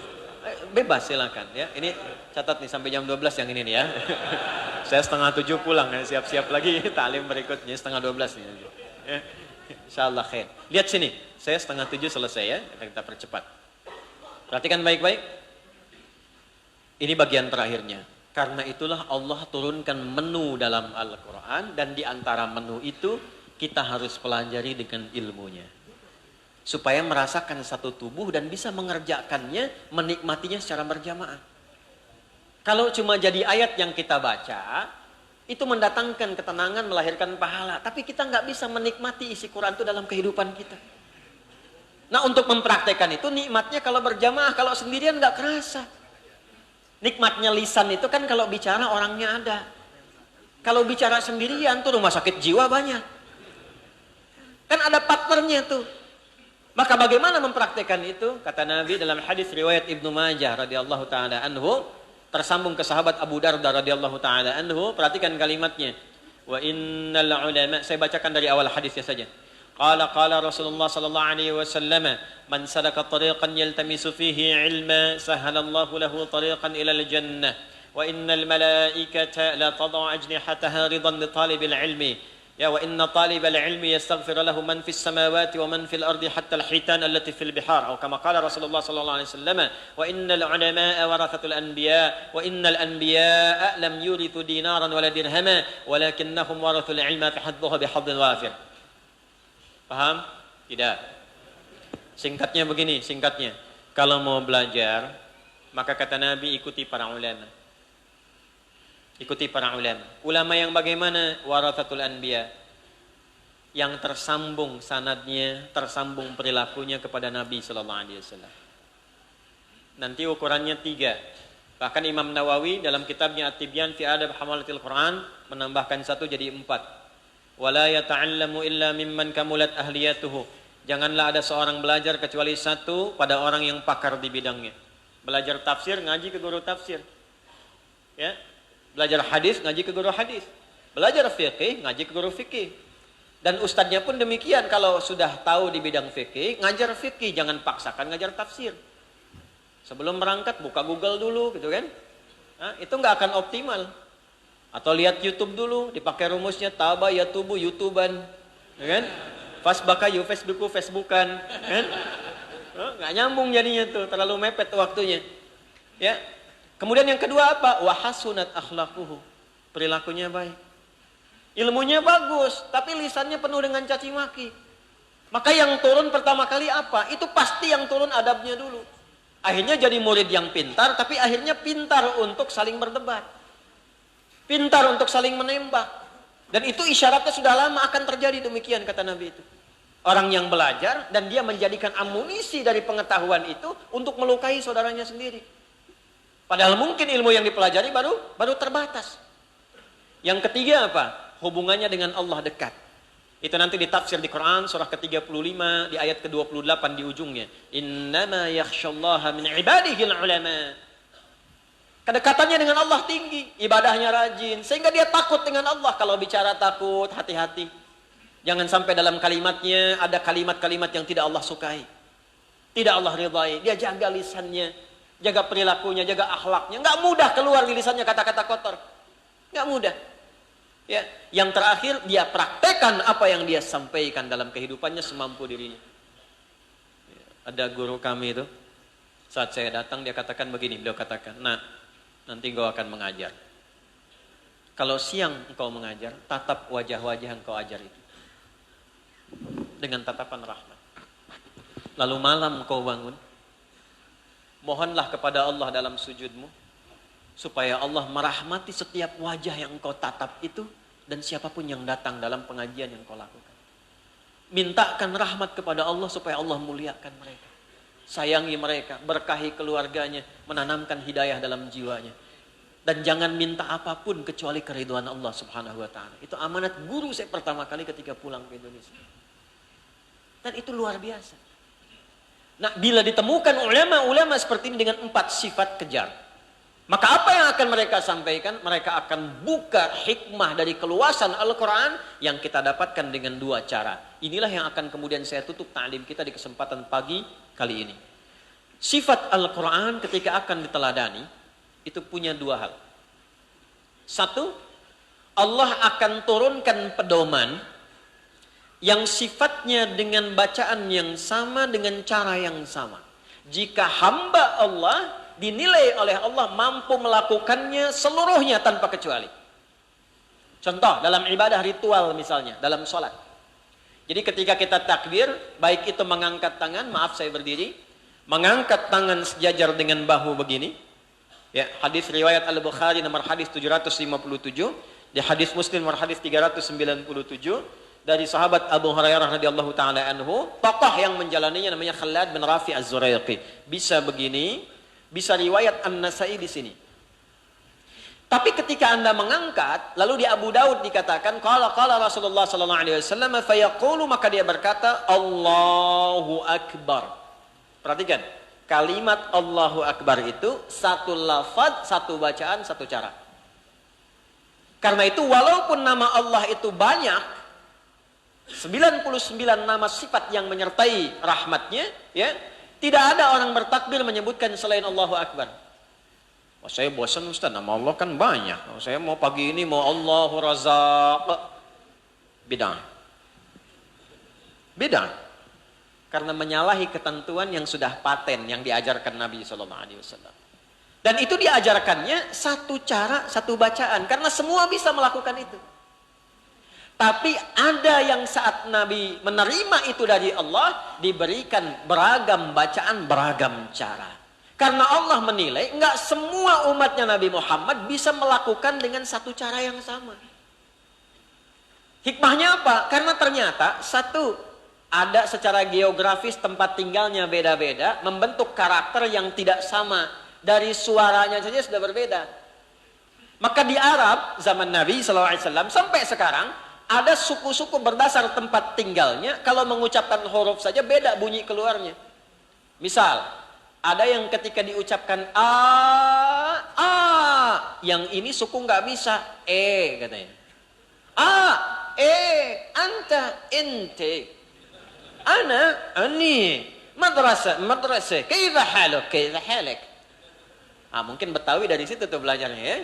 Bebas silakan ya. Ini catat nih sampai jam 12 yang ini nih ya. Saya 6:30 pulang ya, siap-siap lagi taklim berikutnya 11:30 nih. Ya. Insyaallah khair. Lihat sini, saya 6:30 selesai ya. Kita percepat. Perhatikan baik-baik. Ini bagian terakhirnya. Karena itulah Allah turunkan menu dalam Al-Qur'an dan di antara menu itu kita harus pelajari dengan ilmunya. Supaya merasakan satu tubuh dan bisa mengerjakannya, menikmatinya secara berjamaah. Kalau cuma jadi ayat yang kita baca, itu mendatangkan ketenangan, melahirkan pahala. Tapi kita nggak bisa menikmati isi Quran itu dalam kehidupan kita. Nah, untuk mempraktekkan itu, nikmatnya kalau berjamaah, kalau sendirian nggak kerasa. Nikmatnya lisan itu kan kalau bicara orangnya ada. Kalau bicara sendirian tuh rumah sakit jiwa banyak. Kan ada partnernya tuh. Maka bagaimana mempraktekkan itu? Kata Nabi dalam hadis riwayat Ibnu Majah radhiyallahu taala anhu, tersambung ke sahabat Abu Darda radhiyallahu taala anhu, perhatikan kalimatnya. Wa innal ulama, saya bacakan dari awal hadisnya saja. Qala Rasulullah sallallahu alaihi wasallam, man salaka tariqan yaltamisu fihi ilma, sahalallahu lahu tariqan ila al-jannah. Wa innal malaikata la tad'u ajnihataha ridan li talibil ilmi. Ya wa inna talibal ilmi yastaghfir lahu man fis samawati wa man fil ardi hatta al hitan allati fil bihar atau kama qala Rasulullah sallallahu alaihi wasallam wa innal ulama'a warathatul anbiya wa innal anbiya'a lam yurithu dinaran wala dirhama walakinnahum warathul ilma fahadduha bihadhin wafir. Paham? Tidak. Singkatnya begini, singkatnya. Kalau mau belajar, maka kata Nabi ikuti para ulama. Ikuti para ulama. Ulama yang bagaimana? Warathatul anbiya. Yang tersambung sanadnya, tersambung perilakunya kepada Nabi sallallahu alaihi wasallam. Nanti ukurannya 3. Bahkan Imam Nawawi dalam kitabnya At-Tibyan fi Adab Hamalatil Quran menambahkan 1 jadi 4. Wala yata'allamu illa mimman kamulat ahliyatuhu. Janganlah ada seorang belajar kecuali 1 pada orang yang pakar di bidangnya. Belajar tafsir, ngaji ke guru tafsir. Ya. Belajar hadis, ngaji ke guru hadis. Belajar fikih, ngaji ke guru fikih. Dan ustadznya pun demikian, kalau sudah tahu di bidang fikih, ngajar fikih, jangan paksakan ngajar tafsir. Sebelum berangkat buka Google dulu gitu kan. Nah, itu nggak akan optimal. Atau lihat YouTube dulu, dipakai rumusnya taba ya tubuh YouTubean, ya kan? Fasbaka yu Facebookan, kan? Nggak nyambung jadinya tuh, terlalu mepet waktunya. Ya. Kemudian yang kedua apa? Wa hasunat akhlaquhu. Perilakunya baik. Ilmunya bagus, tapi lisannya penuh dengan caci maki. Maka yang turun pertama kali apa? Itu pasti yang turun adabnya dulu. Akhirnya jadi murid yang pintar, tapi akhirnya pintar untuk saling berdebat. Pintar untuk saling menembak. Dan itu isyaratnya sudah lama akan terjadi demikian kata Nabi itu. Orang yang belajar dan dia menjadikan amunisi dari pengetahuan itu untuk melukai saudaranya sendiri. Padahal mungkin ilmu yang dipelajari baru terbatas. Yang ketiga apa? Hubungannya dengan Allah dekat. Itu nanti ditafsir di Quran surah ke-35 di ayat ke-28 di ujungnya. Innama yakhsyallaha min ibadihil ulama. Kedekatannya dengan Allah tinggi, ibadahnya rajin, sehingga dia takut dengan Allah. Kalau bicara takut, hati-hati. Jangan sampai dalam kalimatnya ada kalimat-kalimat yang tidak Allah sukai. Tidak Allah ridhai. Dia jaga lisannya, jaga perilakunya, jaga akhlaknya. Nggak mudah keluar di lisannya kata-kata kotor. Nggak mudah. Ya, yang terakhir dia praktekkan apa yang dia sampaikan dalam kehidupannya semampu dirinya. Ya, ada guru kami itu, saat saya datang dia katakan begini, beliau katakan, "Nah, nanti engkau akan mengajar. Kalau siang engkau mengajar, tatap wajah-wajah engkau ajar itu dengan tatapan rahmat. Lalu malam engkau bangun, mohonlah kepada Allah dalam sujudmu, supaya Allah merahmati setiap wajah yang engkau tatap itu, dan siapapun yang datang dalam pengajian yang engkau lakukan. Mintakan rahmat kepada Allah supaya Allah muliakan mereka. Sayangi mereka, berkahi keluarganya, menanamkan hidayah dalam jiwanya. Dan jangan minta apapun kecuali keridhaan Allah subhanahu wa ta'ala." Itu amanat guru saya pertama kali ketika pulang ke Indonesia. Dan itu luar biasa. Nah, bila ditemukan ulama-ulama seperti ini dengan 4 sifat kejar, maka apa yang akan mereka sampaikan? Mereka akan buka hikmah dari keluasan Al-Quran yang kita dapatkan dengan 2 cara. Inilah yang akan kemudian saya tutup ta'lim kita di kesempatan pagi kali ini. Sifat Al-Quran ketika akan diteladani, itu punya 2 hal. 1, Allah akan turunkan pedoman yang sifatnya dengan bacaan yang sama, dengan cara yang sama. Jika hamba Allah dinilai oleh Allah mampu melakukannya seluruhnya tanpa kecuali. Contoh, dalam ibadah ritual misalnya, dalam sholat. Jadi ketika kita takbir, baik itu mengangkat tangan, maaf saya berdiri, mengangkat tangan sejajar dengan bahu begini. Ya, hadis riwayat Al-Bukhari nomor hadis 757, di hadis Muslim nomor hadis 397 dari sahabat Abu Hurairah radhiyallahu taala anhu, tokoh yang menjalaninya namanya Khalad bin Rafi Az-Zuraiqi. Bisa begini, bisa riwayat An-Nasai di sini. Tapi ketika Anda mengangkat, lalu di Abu Daud dikatakan qala Rasulullah sallallahu alaihi wasallam fayaqulu, maka dia berkata Allahu akbar. Perhatikan, kalimat Allahu akbar itu 1 lafaz, 1 bacaan, 1 cara. Karena itu walaupun nama Allah itu banyak, 99 nama sifat yang menyertai rahmatnya, ya, tidak ada orang bertakbir menyebutkan selain Allahu akbar. Oh, saya bosan Ustaz, nama Allah kan banyak. Oh, saya mau pagi ini mau Allahu Razaq. Bid'ah. Bid'ah. Karena menyalahi ketentuan yang sudah paten yang diajarkan Nabi SAW. Dan itu diajarkannya 1 cara, 1 bacaan. Karena semua bisa melakukan itu. Tapi ada yang saat Nabi menerima itu dari Allah, diberikan beragam bacaan, beragam cara. Karena Allah menilai enggak semua umatnya Nabi Muhammad bisa melakukan dengan 1 cara yang sama. Hikmahnya apa? Karena ternyata 1, ada secara geografis tempat tinggalnya beda-beda, membentuk karakter yang tidak sama. Dari suaranya saja sudah berbeda. Maka di Arab zaman Nabi SAW sampai sekarang, ada suku-suku berdasar tempat tinggalnya, kalau mengucapkan huruf saja beda bunyi keluarnya. Misal, ada yang ketika diucapkan a, yang ini suku nggak bisa, katanya. Anta, ente. Ana, ani. Madrasah, kaifa haluk, kaifa halak. Mungkin Betawi dari situ tuh belajarnya, ya.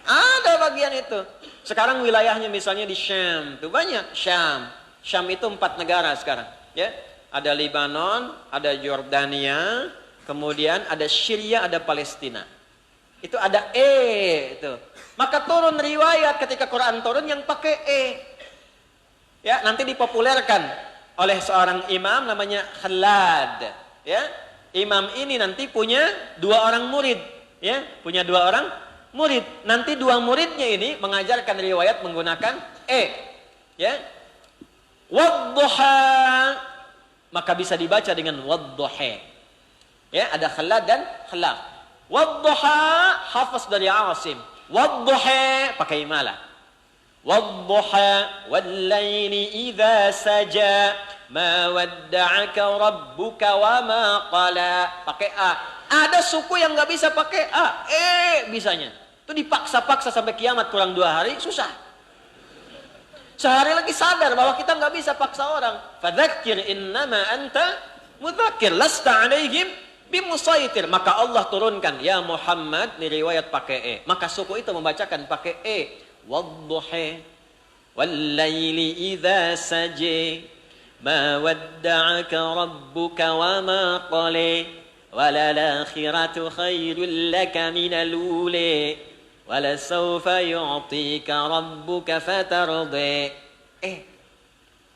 Ada bagian itu. Sekarang wilayahnya misalnya di Syam, tuh banyak Syam. Syam itu 4 negara sekarang, ya. Ada Lebanon, ada Yordania, kemudian ada Syria, ada Palestina. Itu ada itu. Maka turun riwayat ketika Quran turun yang pakai Ya, nanti dipopulerkan oleh seorang imam namanya Khalad, ya. Imam ini nanti punya 2 orang murid, ya, punya 2 orang murid. Nanti 2 muridnya ini mengajarkan riwayat menggunakan ya. Wadduha, maka bisa dibaca dengan wadduha. Ya, ada Khalad dan Khalaf. Wadduha hafaz dari Asim. Wadduha pakai imalah. Wadduha wallaili idza saja ma wadda'aka rabbuka wa ma qala. Pakai A. Ada suku yang nggak bisa pakai A, bisanya. Itu dipaksa-paksa sampai kiamat kurang 2 hari, susah. Sehari lagi sadar bahwa kita nggak bisa paksa orang. Fadzakir innama anta mudzakir lasta alaihim bimusaitir. Maka Allah turunkan ya Muhammad, di riwayat pakai E. Maka suku itu membacakan pakai E. Wadduha wallaili idza saja ma wadda'aka rabbuka wa ma qala walal akhiratu khairul laka minal ula wala sawfa yu'tika rabbuka fatarda.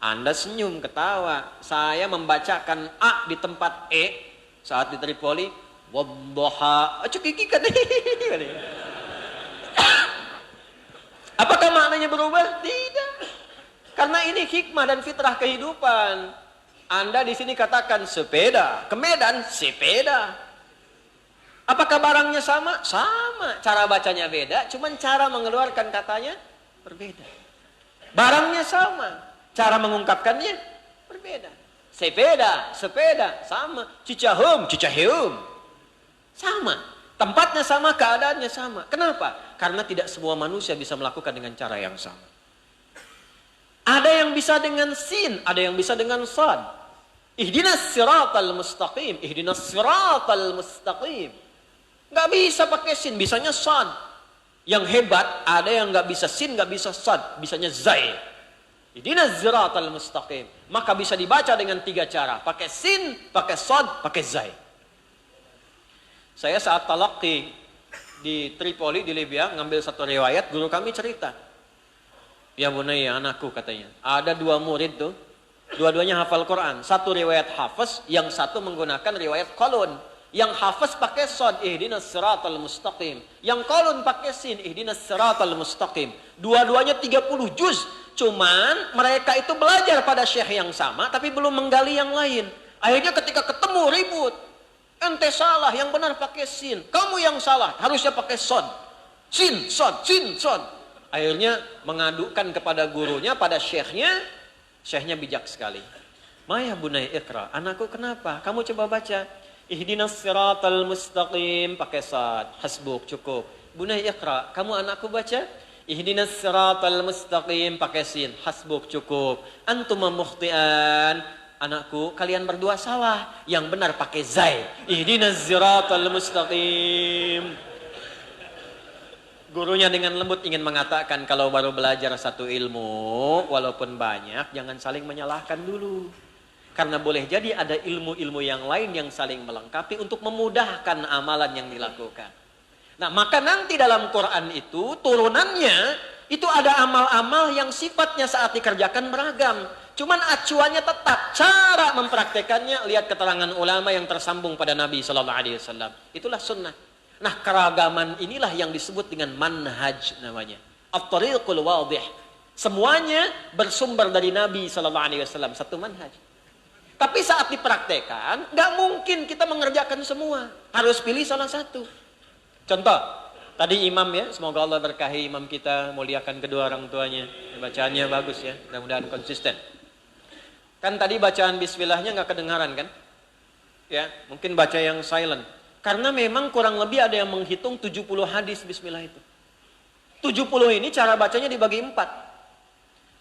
Anda senyum ketawa, saya membacakan A di tempat E saat di Tripoli. Wadduha, cekikikan. Apakah maknanya berubah? Tidak. Karena ini hikmah dan fitrah kehidupan. Anda di sini katakan sepeda, ke Medan sepeda. Apakah barangnya sama? Sama. Cara bacanya beda, cuman cara mengeluarkan katanya berbeda. Barangnya sama, cara mengungkapkannya berbeda. Sepeda, sepeda, sama. Cicahum, cicaheum, sama. Tempatnya sama, keadaannya sama. Kenapa? Karena tidak semua manusia bisa melakukan dengan cara yang sama. Ada yang bisa dengan sin, ada yang bisa dengan sad. Ihdinas siratal mustaqim, ihdinas siratal mustaqim. Nggak bisa pakai sin, bisanya sad. Yang hebat, ada yang nggak bisa sin, nggak bisa sad, bisanya zai. Ihdinas siratal mustaqim. Maka bisa dibaca dengan 3 cara. Pakai sin, pakai sad, pakai zai. Saya saat talaqi di Tripoli, di Libya, ngambil satu riwayat, guru kami cerita. Ya bunaya, anakku katanya. Ada 2 murid tuh, dua-duanya hafal Quran. Satu riwayat hafaz, yang satu menggunakan riwayat qalun. Yang hafaz pakai sad, ihdinas siratal mustaqim. Yang qalun pakai sin, ihdinas siratal mustaqim. Dua-duanya 30 juz. Cuman mereka itu belajar pada syekh yang sama, tapi belum menggali yang lain. Akhirnya ketika ketemu ribut. Ente salah, yang benar pakai sin. Kamu yang salah, harusnya pakai sod. Sin, sod, sin, sod. Akhirnya mengadukan kepada gurunya, pada syekhnya. Syekhnya bijak sekali. Maya bunai ikra, anakku kenapa? Kamu coba baca. Ihdinas siratal mustaqim, pakai sad. Hasbuk, cukup. Bunai ikra, kamu anakku baca. Ihdinas siratal mustaqim, pakai sin. Hasbuk, cukup. Antum mukhtian. Anakku, kalian berdua salah. Yang benar pakai zai. Ihdinas siratal mustaqim. Gurunya dengan lembut ingin mengatakan, kalau baru belajar satu ilmu, walaupun banyak, jangan saling menyalahkan dulu. Karena boleh jadi ada ilmu-ilmu yang lain yang saling melengkapi untuk memudahkan amalan yang dilakukan. Nah, maka nanti dalam Quran itu, turunannya, itu ada amal-amal yang sifatnya saat dikerjakan beragam. Cuman acuannya tetap, cara mempraktekannya, lihat keterangan ulama yang tersambung pada Nabi SAW. Itulah sunnah. Nah, keragaman inilah yang disebut dengan manhaj namanya. At-tariqul wadih. Semuanya bersumber dari Nabi SAW, satu manhaj. Tapi saat dipraktekan, nggak mungkin kita mengerjakan semua. Harus pilih salah satu. Contoh, tadi imam ya, semoga Allah berkahi imam kita, muliakan kedua orang tuanya. Bacaannya bagus ya, mudah-mudahan konsisten. Kan tadi bacaan bismillahnya nggak kedengaran kan? Ya, mungkin baca yang silent. Karena memang kurang lebih ada yang menghitung 70 hadis bismillah itu. 70 ini cara bacanya dibagi 4.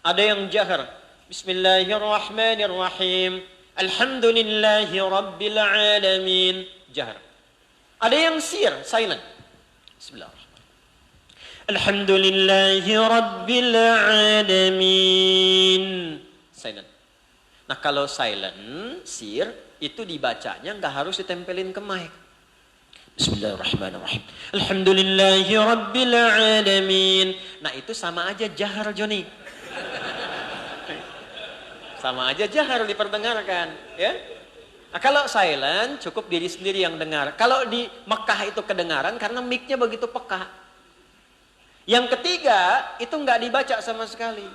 Ada yang jahar. Bismillahirrahmanirrahim. Alhamdulillahi rabbil alamin. Jahar. Ada yang sir, silent. Bismillahirrahmanirrahim. Alhamdulillahi rabbil alamin. Silent. Nah, kalau silent, sir, itu dibacanya nggak harus ditempelin ke mic. Bismillahirrahmanirrahim. Alhamdulillahi rabbil alamin. Nah, itu sama aja jahar, Joni. Sama aja jahar diperdengarkan, ya. Nah, kalau silent, cukup diri sendiri yang dengar. Kalau di Mekah itu kedengaran karena mic-nya begitu peka. Yang ketiga, itu nggak dibaca sama sekali.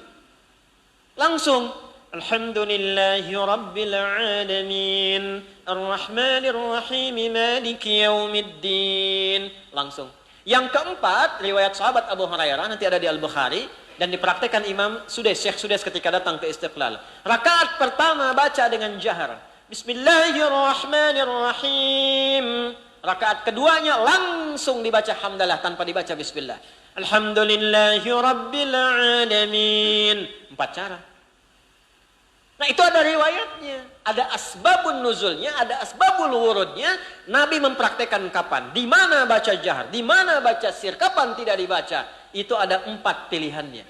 Langsung. Alhamdulillahi rabbil alamin. Ar-Rahmanir Rahim. Maliki yaumiddin. Langsung. Yang keempat, riwayat sahabat Abu Hurairah, nanti ada di Al-Bukhari. Dan dipraktekkan Imam Sudais, Syekh Sudais ketika datang ke Istiqlal. Rakaat pertama baca dengan jahar. Bismillahirrahmanirrahim. Rakaat keduanya langsung dibaca hamdalah tanpa dibaca bismillah. Alhamdulillahi rabbil alamin. 4 cara. Nah itu ada riwayatnya. Ada asbabun nuzulnya, ada asbabul wurudnya. Nabi mempraktekkan kapan, di mana baca jahar, di mana baca sir, kapan tidak dibaca. Itu ada 4 pilihannya.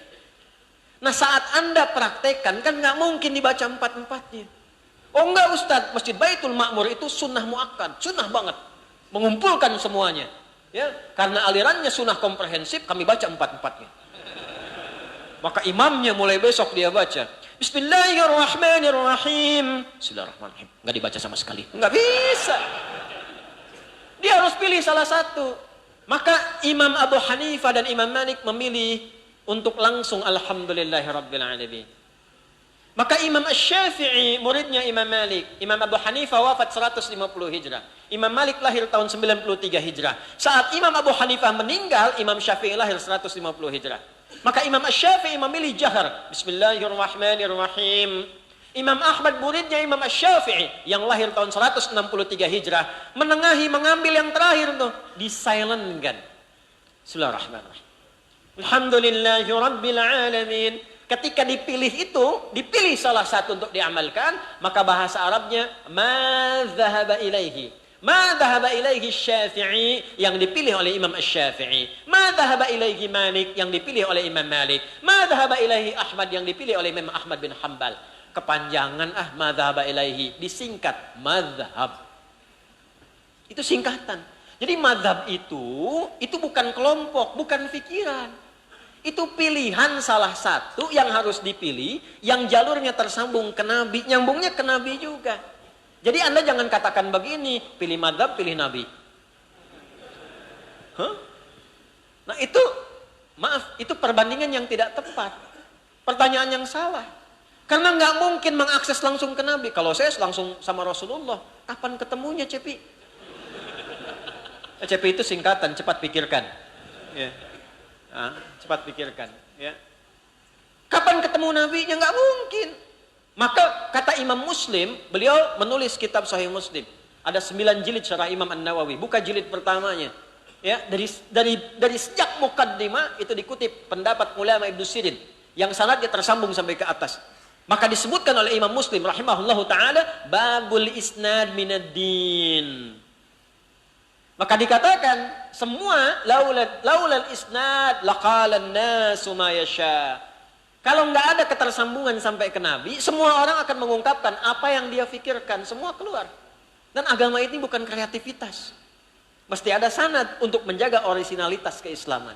Nah saat Anda praktekkan, kan nggak mungkin dibaca 4-4-nya. Oh enggak Ustadz, Masjid Baitul Ma'mur itu sunnah muakkad, sunnah banget. Mengumpulkan semuanya. Ya, karena alirannya sunnah komprehensif, kami baca 4-4-nya. Maka imamnya mulai besok dia baca. Bismillahirrahmanirrahim. Bismillahirrahmanirrahim. Nggak dibaca sama sekali. Nggak bisa. Dia harus pilih salah satu. Maka Imam Abu Hanifah dan Imam Malik memilih untuk langsung Alhamdulillahirrabbilalamin. Maka Imam Asy-Syafi'i muridnya Imam Malik. Imam Abu Hanifah wafat 150 Hijrah. Imam Malik lahir tahun 93 Hijrah. Saat Imam Abu Hanifah meninggal, Imam Syafi'i lahir 150 Hijrah. Maka Imam Asy-Syafi'i memilih jahar. Bismillahirrahmanirrahim. Imam Ahmad muridnya Imam Asy-Syafi'i yang lahir tahun 163 Hijrah. Menengahi, mengambil yang terakhir tuh. Disilentkan. Bismillahirrahmanirrahim. Alhamdulillahi rabbil alamin. Ketika dipilih itu, dipilih salah satu untuk diamalkan, maka bahasa Arabnya ma dhahaba ilaihi. Ma dhahaba ilaihi Syafi'i yang dipilih oleh Imam Asy-Syafi'i. Ma dhahaba ilaihi Malik yang dipilih oleh Imam Malik. Ma dhahaba ilaihi Ahmad yang dipilih oleh Imam Ahmad bin Hanbal. Kepanjangan ma dhahaba ilaihi disingkat madhab. Itu singkatan. Jadi madhab itu bukan kelompok, bukan pikiran. Itu pilihan salah satu yang harus dipilih, yang jalurnya tersambung ke Nabi, nyambungnya ke Nabi juga. Jadi Anda jangan katakan begini, pilih madhab, pilih Nabi. Huh? Nah itu, maaf, itu perbandingan yang tidak tepat. Pertanyaan yang salah. Karena nggak mungkin mengakses langsung ke Nabi. Kalau saya langsung sama Rasulullah, kapan ketemunya Cepi? Cepi itu singkatan, cepat pikirkan. Ya. Cepat pikirkan. Ya. Kapan ketemu Nabi? Ya nggak mungkin. Maka kata Imam Muslim, beliau menulis kitab Sahih Muslim. Ada 9 jilid syarah Imam An-Nawawi. Buka jilid pertamanya. Ya, dari sejak mukaddimah itu dikutip pendapat ulama Ibnu Sirin yang sanadnya tersambung sampai ke atas. Maka disebutkan oleh Imam Muslim rahimahullahu taala babul isnad minad-din. Maka dikatakan semua laulal isnad laqalan nasu ma yasha. Kalau nggak ada ketersambungan sampai ke Nabi, semua orang akan mengungkapkan apa yang dia pikirkan, semua keluar. Dan agama ini bukan kreativitas. Mesti ada sanad untuk menjaga orisinalitas keislaman.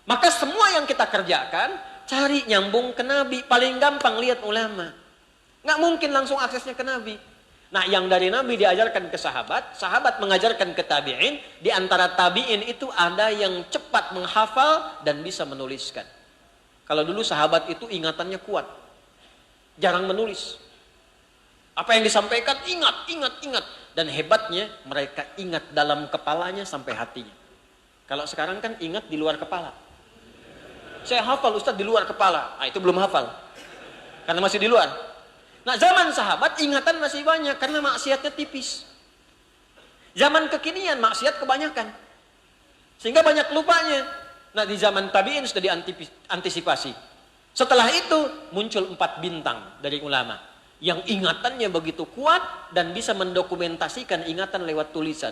Maka semua yang kita kerjakan, cari nyambung ke Nabi. Paling gampang lihat ulama. Nggak mungkin langsung aksesnya ke Nabi. Nah, yang dari Nabi diajarkan ke sahabat, sahabat mengajarkan ke tabi'in, di antara tabi'in itu ada yang cepat menghafal dan bisa menuliskan. Kalau dulu sahabat itu ingatannya kuat, jarang menulis. Apa yang disampaikan ingat. Dan hebatnya mereka ingat dalam kepalanya sampai hatinya. Kalau sekarang kan ingat di luar kepala. Saya hafal Ustaz di luar kepala, itu belum hafal. Karena masih di luar. Nah zaman sahabat ingatan masih banyak karena maksiatnya tipis. Zaman kekinian maksiat kebanyakan. Sehingga banyak lupanya. Nah di zaman tabi'in sudah diantisipasi. Setelah itu muncul 4 bintang dari ulama. Yang ingatannya begitu kuat dan bisa mendokumentasikan ingatan lewat tulisan.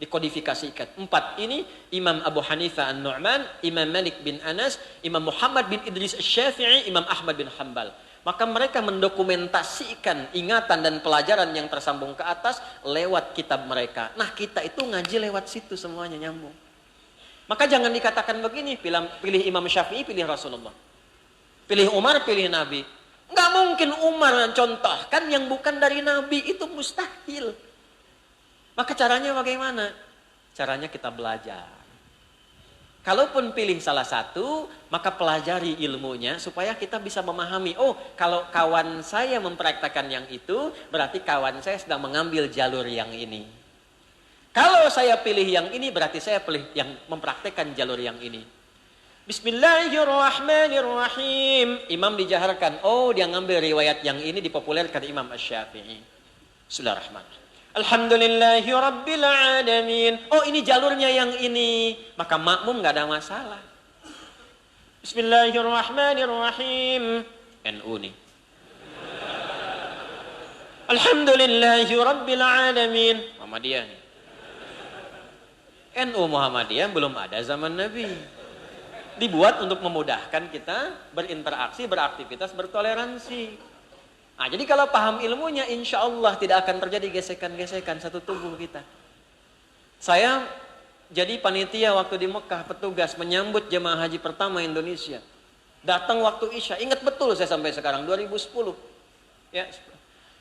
Dikodifikasikan. 4 ini Imam Abu Hanifah An-Nu'man, Imam Malik bin Anas, Imam Muhammad bin Idris Asy-Syafi'i, Imam Ahmad bin Hanbal. Maka mereka mendokumentasikan ingatan dan pelajaran yang tersambung ke atas lewat kitab mereka. Nah kita itu ngaji lewat situ semuanya nyambung. Maka jangan dikatakan begini, pilih Imam Syafi'i, pilih Rasulullah. Pilih Umar, pilih Nabi. Nggak mungkin Umar mencontohkan yang bukan dari Nabi, itu mustahil. Maka caranya bagaimana? Caranya kita belajar. Kalaupun pilih salah satu, maka pelajari ilmunya supaya kita bisa memahami. Oh, kalau kawan saya mempraktekkan yang itu, berarti kawan saya sedang mengambil jalur yang ini. Kalau saya pilih yang ini, berarti saya pilih yang mempraktekkan jalur yang ini. Bismillahirrahmanirrahim. Imam dijaharkan. Oh, dia ngambil riwayat yang ini dipopulerkan Imam Asy-Syafi'i. Bismillahirrahmanirrahim. Alhamdulillahi Rabbil Alamin. Oh, ini jalurnya yang ini. Maka makmum nggak ada masalah. Bismillahirrahmanirrahim. NU nih. Alhamdulillahi Rabbil Alamin. Muhammadiyah nih. NU Muhammadiyah belum ada zaman Nabi. Dibuat untuk memudahkan kita berinteraksi, beraktivitas, bertoleransi. Nah, jadi kalau paham ilmunya, insya Allah tidak akan terjadi gesekan-gesekan satu tubuh kita. Saya jadi panitia waktu di Mekah, petugas menyambut jemaah haji pertama Indonesia. Datang waktu Isya, ingat betul saya sampai sekarang, 2010. Ya,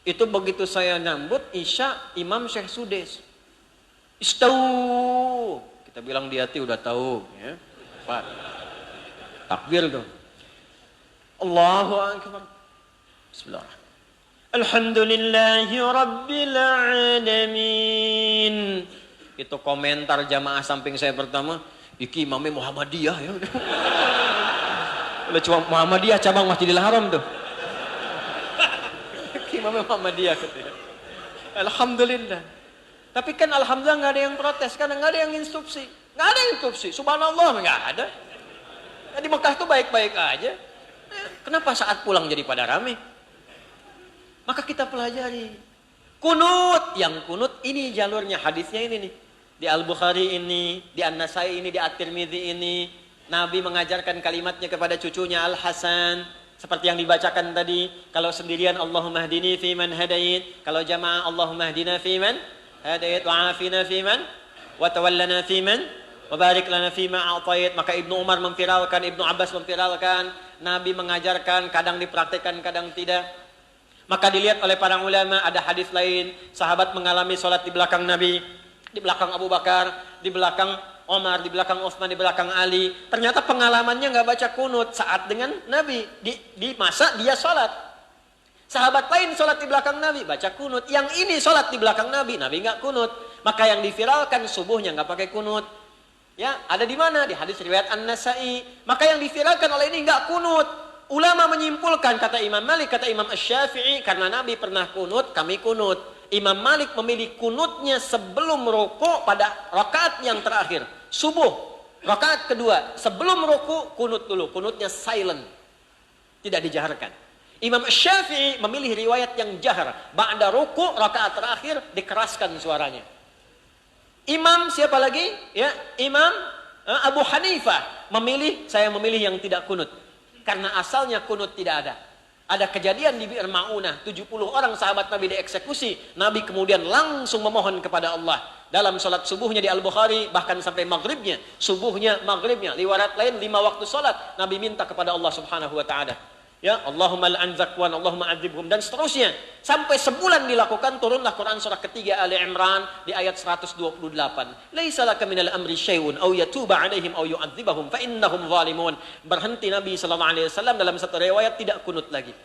itu begitu saya nyambut Isya, Imam Syekh Sudes. Istau. Kita bilang di hati udah tahu. Ya. Pak. Takbir dong. Allahu Akbar. Bismillahirrahmanirrahim. Alhamdulillahi Rabbil Alamin. Itu komentar jamaah samping saya pertama, iki imamnya Muhammadiyah ya. Udah cuma Muhammadiyah cabang Masjidil Haram tuh. Iki imamnya Muhammadiyah katanya. Alhamdulillah. Tapi kan alhamdulillah nggak ada yang protes, karena nggak ada yang instruksi. Nggak ada yang instruksi, subhanallah nggak ada. Di Mekah tuh baik-baik aja. Kenapa saat pulang jadi pada rame? Maka kita pelajari. Kunut, yang kunut ini jalurnya, hadisnya ini nih. Di Al-Bukhari ini, di An-Nasai ini, di At-Tirmidzi ini. Nabi mengajarkan kalimatnya kepada cucunya Al-Hasan. Seperti yang dibacakan tadi. Kalau sendirian, Allahumma hdini fiman hadait. Kalau jamaah, Allahumma hdina fiman hadait. Wa'afina fiman. Wa tawallana fiman. Wa barik lana fima a'tait. Maka Ibnu Umar memviralkan, Ibnu Abbas memviralkan. Nabi mengajarkan, kadang dipraktikkan, kadang tidak. Maka dilihat oleh para ulama, ada hadis lain, sahabat mengalami sholat di belakang Nabi, di belakang Abu Bakar, di belakang Omar, di belakang Utsman, di belakang Ali. Ternyata pengalamannya nggak baca kunut saat dengan Nabi. Di masa dia sholat. Sahabat lain sholat di belakang Nabi, baca kunut. Yang ini sholat di belakang Nabi, Nabi nggak kunut. Maka yang diviralkan subuhnya nggak pakai kunut. Ya, ada di mana? Di hadis riwayat An-Nasai. Maka yang diviralkan oleh ini nggak kunut. Ulama menyimpulkan, kata Imam Malik, kata Imam Asy-Syafi'i, karena Nabi pernah kunut, kami kunut. Imam Malik memilih kunutnya sebelum rukuk pada rakaat yang terakhir. Subuh, rakaat kedua. Sebelum rukuk, kunut dulu. Kunutnya silent. Tidak dijaharkan. Imam Asy-Syafi'i memilih riwayat yang jahar. Ba'da rukuk, rakaat terakhir, dikeraskan suaranya. Imam siapa lagi? Ya, Imam Abu Hanifah saya memilih yang tidak kunut. Karena asalnya kunut tidak ada. Ada kejadian di Bi'r Ma'unah, 70 orang sahabat Nabi dieksekusi. Nabi kemudian langsung memohon kepada Allah. Dalam salat subuhnya di Al-Bukhari, bahkan sampai maghribnya, subuhnya, maghribnya. Riwayat lain 5 waktu salat, Nabi minta kepada Allah Subhanahu wa taala. Ya, Allahumma la'an zakwan, Allahumma adzibhum, dan seterusnya. Sampai sebulan dilakukan, turunlah Quran surah ketiga Ali Imran di ayat 128. Laisa laka minal amri syai'un aw yatuba 'alaihim aw yu'adzibahum fa innahum zalimun. Berhenti Nabi sallallahu alaihi wasallam dalam satu riwayat tidak kunut lagi.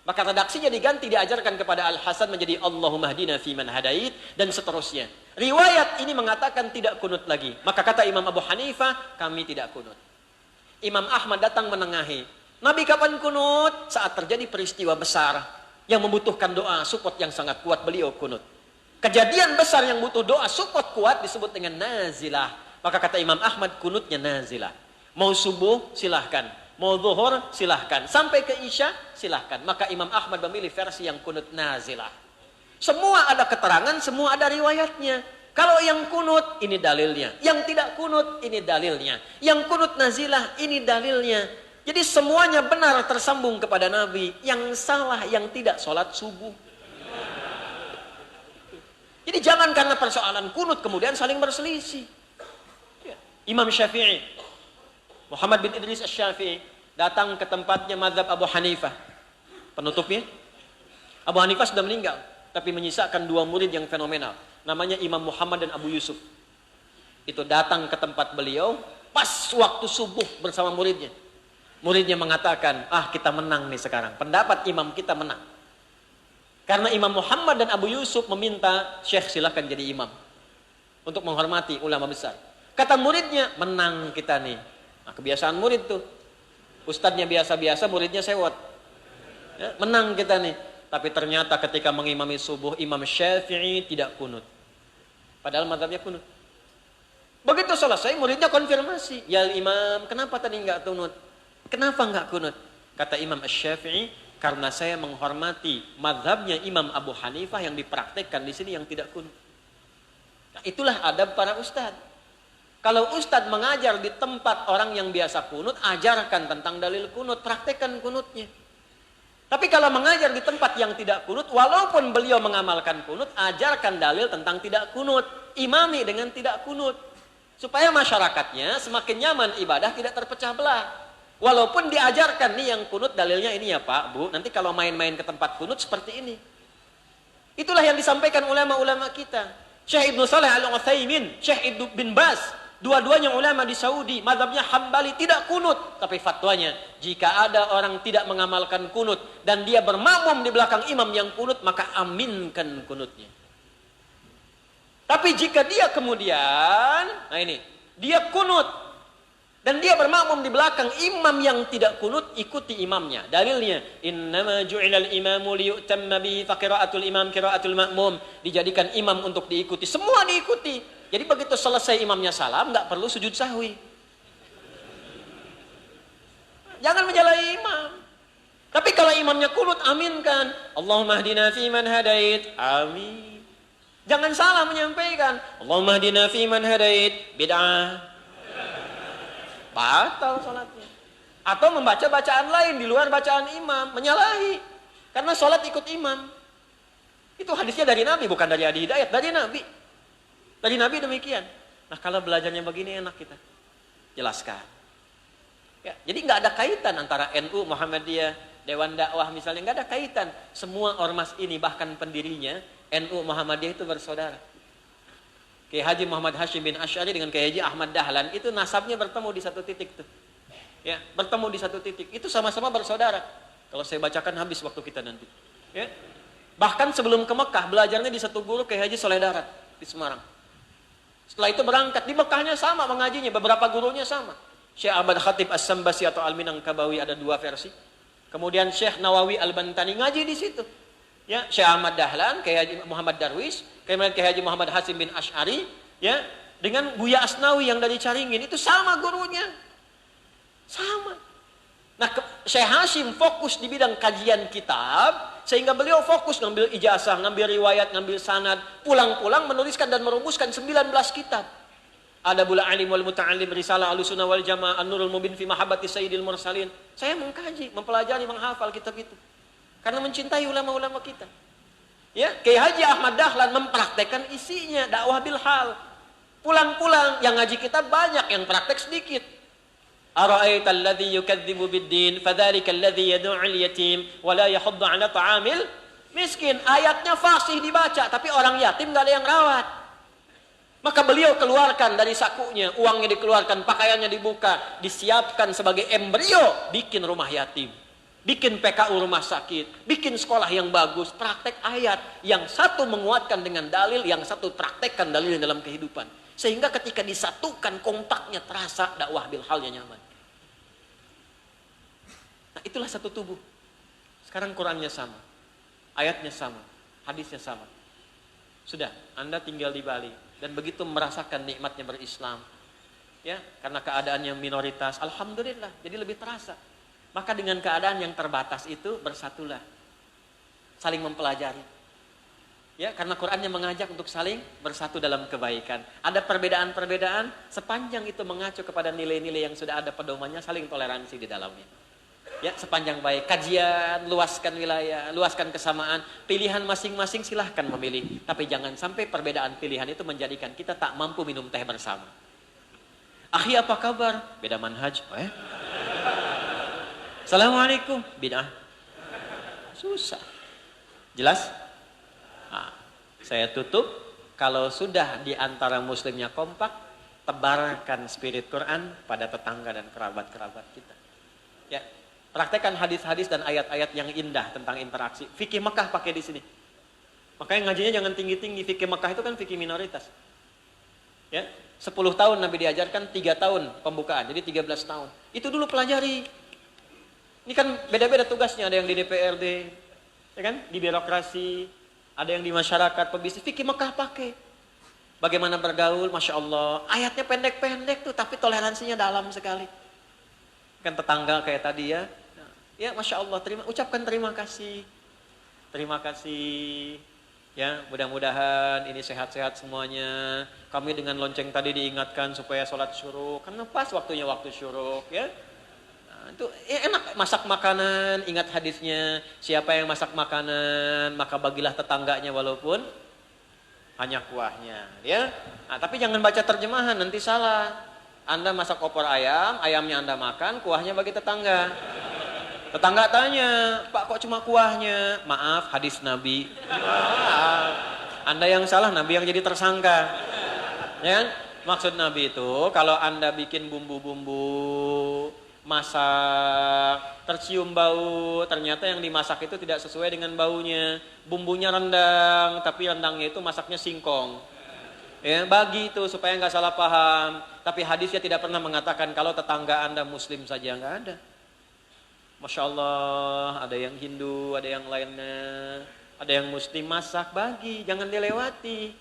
Maka redaksinya diganti, diajarkan kepada Al-Hasan menjadi Allahumma hdina fiman hadait, dan seterusnya. Riwayat ini mengatakan tidak kunut lagi. Maka kata Imam Abu Hanifah, kami tidak kunut. Imam Ahmad datang menengahi. Nabi kapan kunut? Saat terjadi peristiwa besar yang membutuhkan doa, support yang sangat kuat, beliau kunut. Kejadian besar yang butuh doa, support kuat disebut dengan nazilah. Maka kata Imam Ahmad, kunutnya nazilah. Mau subuh, silahkan. Mau zuhur, silahkan. Sampai ke isya, silahkan. Maka Imam Ahmad memilih versi yang kunut nazilah. Semua ada keterangan, semua ada riwayatnya. Kalau yang kunut, ini dalilnya. Yang tidak kunut, ini dalilnya. Yang kunut nazilah, ini dalilnya. Jadi semuanya benar tersambung kepada Nabi. Yang salah yang tidak sholat subuh. Jadi jangan karena persoalan kunut kemudian saling berselisih. Imam Syafi'i, Muhammad bin Idris Asy-Syafi'i, datang ke tempatnya mazhab Abu Hanifah. Penutupnya, Abu Hanifah sudah meninggal, tapi menyisakan 2 murid yang fenomenal. Namanya Imam Muhammad dan Abu Yusuf. Itu datang ke tempat beliau pas waktu subuh bersama muridnya. Muridnya mengatakan, kita menang nih sekarang. Pendapat imam kita menang. Karena Imam Muhammad dan Abu Yusuf meminta, Syekh silakan jadi imam. Untuk menghormati ulama besar. Kata muridnya, menang kita nih. Nah, kebiasaan murid tuh. Ustadznya biasa-biasa, muridnya sewot. Ya, menang kita nih. Tapi ternyata ketika mengimami subuh, Imam Syafi'i tidak kunut. Padahal mazhabnya kunut. Begitu selesai, muridnya konfirmasi. Ya Imam, kenapa tadi nggak kunut? Kenapa nggak kunut? Kata Imam Syafi'i, karena saya menghormati mazhabnya Imam Abu Hanifah yang dipraktekkan di sini yang tidak kunut. Nah, itulah adab para ustadz. Kalau ustadz mengajar di tempat orang yang biasa kunut, ajarkan tentang dalil kunut, praktekkan kunutnya. Tapi kalau mengajar di tempat yang tidak kunut, walaupun beliau mengamalkan kunut, ajarkan dalil tentang tidak kunut. Imami dengan tidak kunut. Supaya masyarakatnya semakin nyaman ibadah, tidak terpecah belah. Walaupun diajarkan nih yang kunut dalilnya ini ya Pak, Bu. Nanti kalau main-main ke tempat kunut seperti ini. Itulah yang disampaikan ulama-ulama kita. Syekh Ibnu Shalih Al-Utsaimin, Syekh Ibnu bin Baz. Dua-duanya ulama di Saudi. Mazhabnya Hambali tidak kunut. Tapi fatwanya, jika ada orang tidak mengamalkan kunut dan dia bermakmum di belakang imam yang kunut, maka aminkan kunutnya. Tapi jika dia kemudian, nah ini, dia kunut dan dia bermakmum di belakang imam yang tidak kunut, ikuti imamnya. Dalilnya, innama ju'ilal imamu liyu'tamma bihi fa qira'atul imam qira'atul ma'mum. Dijadikan imam untuk diikuti, semua diikuti. Jadi begitu selesai imamnya salam, nggak perlu sujud sahwi. Jangan menyalahi imam. Tapi kalau imamnya kunut, aminkan. Allahumma hdina fi man hadait. Amin. Jangan salah menyampaikan. Allahumma hdina fi man hadait. Bid'ah. Batal salatnya. Atau membaca bacaan lain di luar bacaan imam, menyalahi. Karena salat ikut imam. Itu hadisnya dari Nabi, bukan dari Adi Hidayat, dari Nabi. Dari Nabi demikian. Nah, kalau belajarnya begini enak kita. Jelaskan. Ya, jadi nggak ada kaitan antara NU, Muhammadiyah, Dewan Dakwah misalnya, nggak ada kaitan. Semua ormas ini bahkan pendirinya NU Muhammadiyah itu bersaudara. Kiai Haji Muhammad Hashim bin Asy'ari dengan Kiai Haji Ahmad Dahlan itu nasabnya bertemu di satu titik tuh. Ya, bertemu di satu titik. Itu sama-sama bersaudara. Kalau saya bacakan habis waktu kita nanti. Ya. Bahkan sebelum ke Mekah belajarnya di satu guru Kiai Haji Soleh Darat di Semarang. Setelah itu berangkat di Mekahnya sama mengajinya, beberapa gurunya sama. Syekh Ahmad Khatib As-Sambasi atau Al-Minangkabawi ada dua versi. Kemudian Syekh Nawawi Al-Bantani ngaji di situ. Ya, Syekh Ahmad Dahlan, Kiai Haji Muhammad Darwis, kemudian Kiai Haji Muhammad Hasim bin Asy'ari, ya, dengan Buya Asnawi yang dari Caringin itu sama gurunya. Sama. Nah, Syekh Hashim fokus di bidang kajian kitab, sehingga beliau fokus ngambil ijazah, ngambil riwayat, ngambil sanad, pulang-pulang menuliskan dan merumuskan 19 kitab. Adabul Alim wal Muta'allim, Risalah Ahlussunnah wal Jamaah, An-Nurul Mubin fi Mahabbati Sayyidil Mursalin. Saya mengkaji, mempelajari, menghafal kitab itu. Karena mencintai ulama-ulama kita. Ya, Kiai Haji Ahmad Dahlan mempraktekkan isinya, dakwah bil hal. Pulang-pulang yang ngaji kita banyak, yang praktek sedikit. Ara'aital ladzi yukadzibu bid-din fadzalika alladzi yad'ul yatim wa la yahuddu 'ala ta'amil miskin. Ayatnya fasih dibaca, tapi orang yatim enggak ada yang rawat. Maka beliau keluarkan dari sakunya, uangnya dikeluarkan, pakaiannya dibuka, disiapkan sebagai embrio, bikin rumah yatim, bikin PKU rumah sakit, bikin sekolah yang bagus, praktek ayat. Yang satu menguatkan dengan dalil, yang satu praktekkan dalil dalam kehidupan. Sehingga ketika disatukan, kompaknya terasa, dakwah bil halnya nyaman. Nah, itulah satu tubuh. Sekarang Qurannya sama, ayatnya sama, hadisnya sama. Sudah, Anda tinggal di Bali dan begitu merasakan nikmatnya berislam. Ya, karena keadaannya minoritas, alhamdulillah, jadi lebih terasa. Maka dengan keadaan yang terbatas itu bersatulah. Saling mempelajari. Ya, karena Qurannya mengajak untuk saling bersatu dalam kebaikan. Ada perbedaan-perbedaan, sepanjang itu mengacu kepada nilai-nilai yang sudah ada pedomannya, saling toleransi di dalamnya. Ya, sepanjang baik, kajian, luaskan wilayah, luaskan kesamaan, pilihan masing-masing silahkan memilih. Tapi jangan sampai perbedaan pilihan itu menjadikan kita tak mampu minum teh bersama. Akhi, apa kabar? Beda manhaj. Assalamualaikum. Bid'ah. Susah. Jelas? Nah, saya tutup. Kalau sudah di antara muslimnya kompak, tebarkan spirit Quran pada tetangga dan kerabat-kerabat kita. Ya. Praktekkan hadis-hadis dan ayat-ayat yang indah tentang interaksi. Fikih Mekah pakai di sini. Makanya ngajinya jangan tinggi-tinggi. Fikih Mekah itu kan fikih minoritas. Ya, 10 tahun Nabi diajarkan, 3 tahun pembukaan, jadi 13 tahun. Itu dulu pelajari. Ini kan beda-beda tugasnya, ada yang di DPRD, ya kan? Di birokrasi, ada yang di masyarakat, pebisnis, fikih Mekah pakai. Bagaimana bergaul, Masya Allah. Ayatnya pendek-pendek tuh, tapi toleransinya dalam sekali. Kan tetangga kayak tadi ya. Ya Masya Allah, ucapkan terima kasih. Terima kasih. Ya, mudah-mudahan ini sehat-sehat semuanya. Kami dengan lonceng tadi diingatkan supaya sholat syuruk, karena pas waktunya waktu syuruk, ya. Nah, itu ya enak masak makanan, ingat hadisnya, siapa yang masak makanan, maka bagilah tetangganya walaupun hanya kuahnya, ya. Nah, tapi jangan baca terjemahan, nanti salah. Anda masak opor ayam, ayamnya Anda makan, kuahnya bagi tetangga. Tetangga tanya, Pak kok cuma kuahnya? Maaf, hadis Nabi. Maaf. Anda yang salah, Nabi yang jadi tersangka. Ya kan? Maksud Nabi itu, kalau Anda bikin bumbu-bumbu, masak, tercium bau, ternyata yang dimasak itu tidak sesuai dengan baunya. Bumbunya rendang, tapi rendangnya itu masaknya singkong. Ya, bagi itu supaya nggak salah paham. Tapi hadisnya tidak pernah mengatakan kalau tetangga Anda Muslim saja, nggak ada. Masya Allah, ada yang Hindu, ada yang lainnya, ada yang Muslim, masak, bagi, jangan dilewati.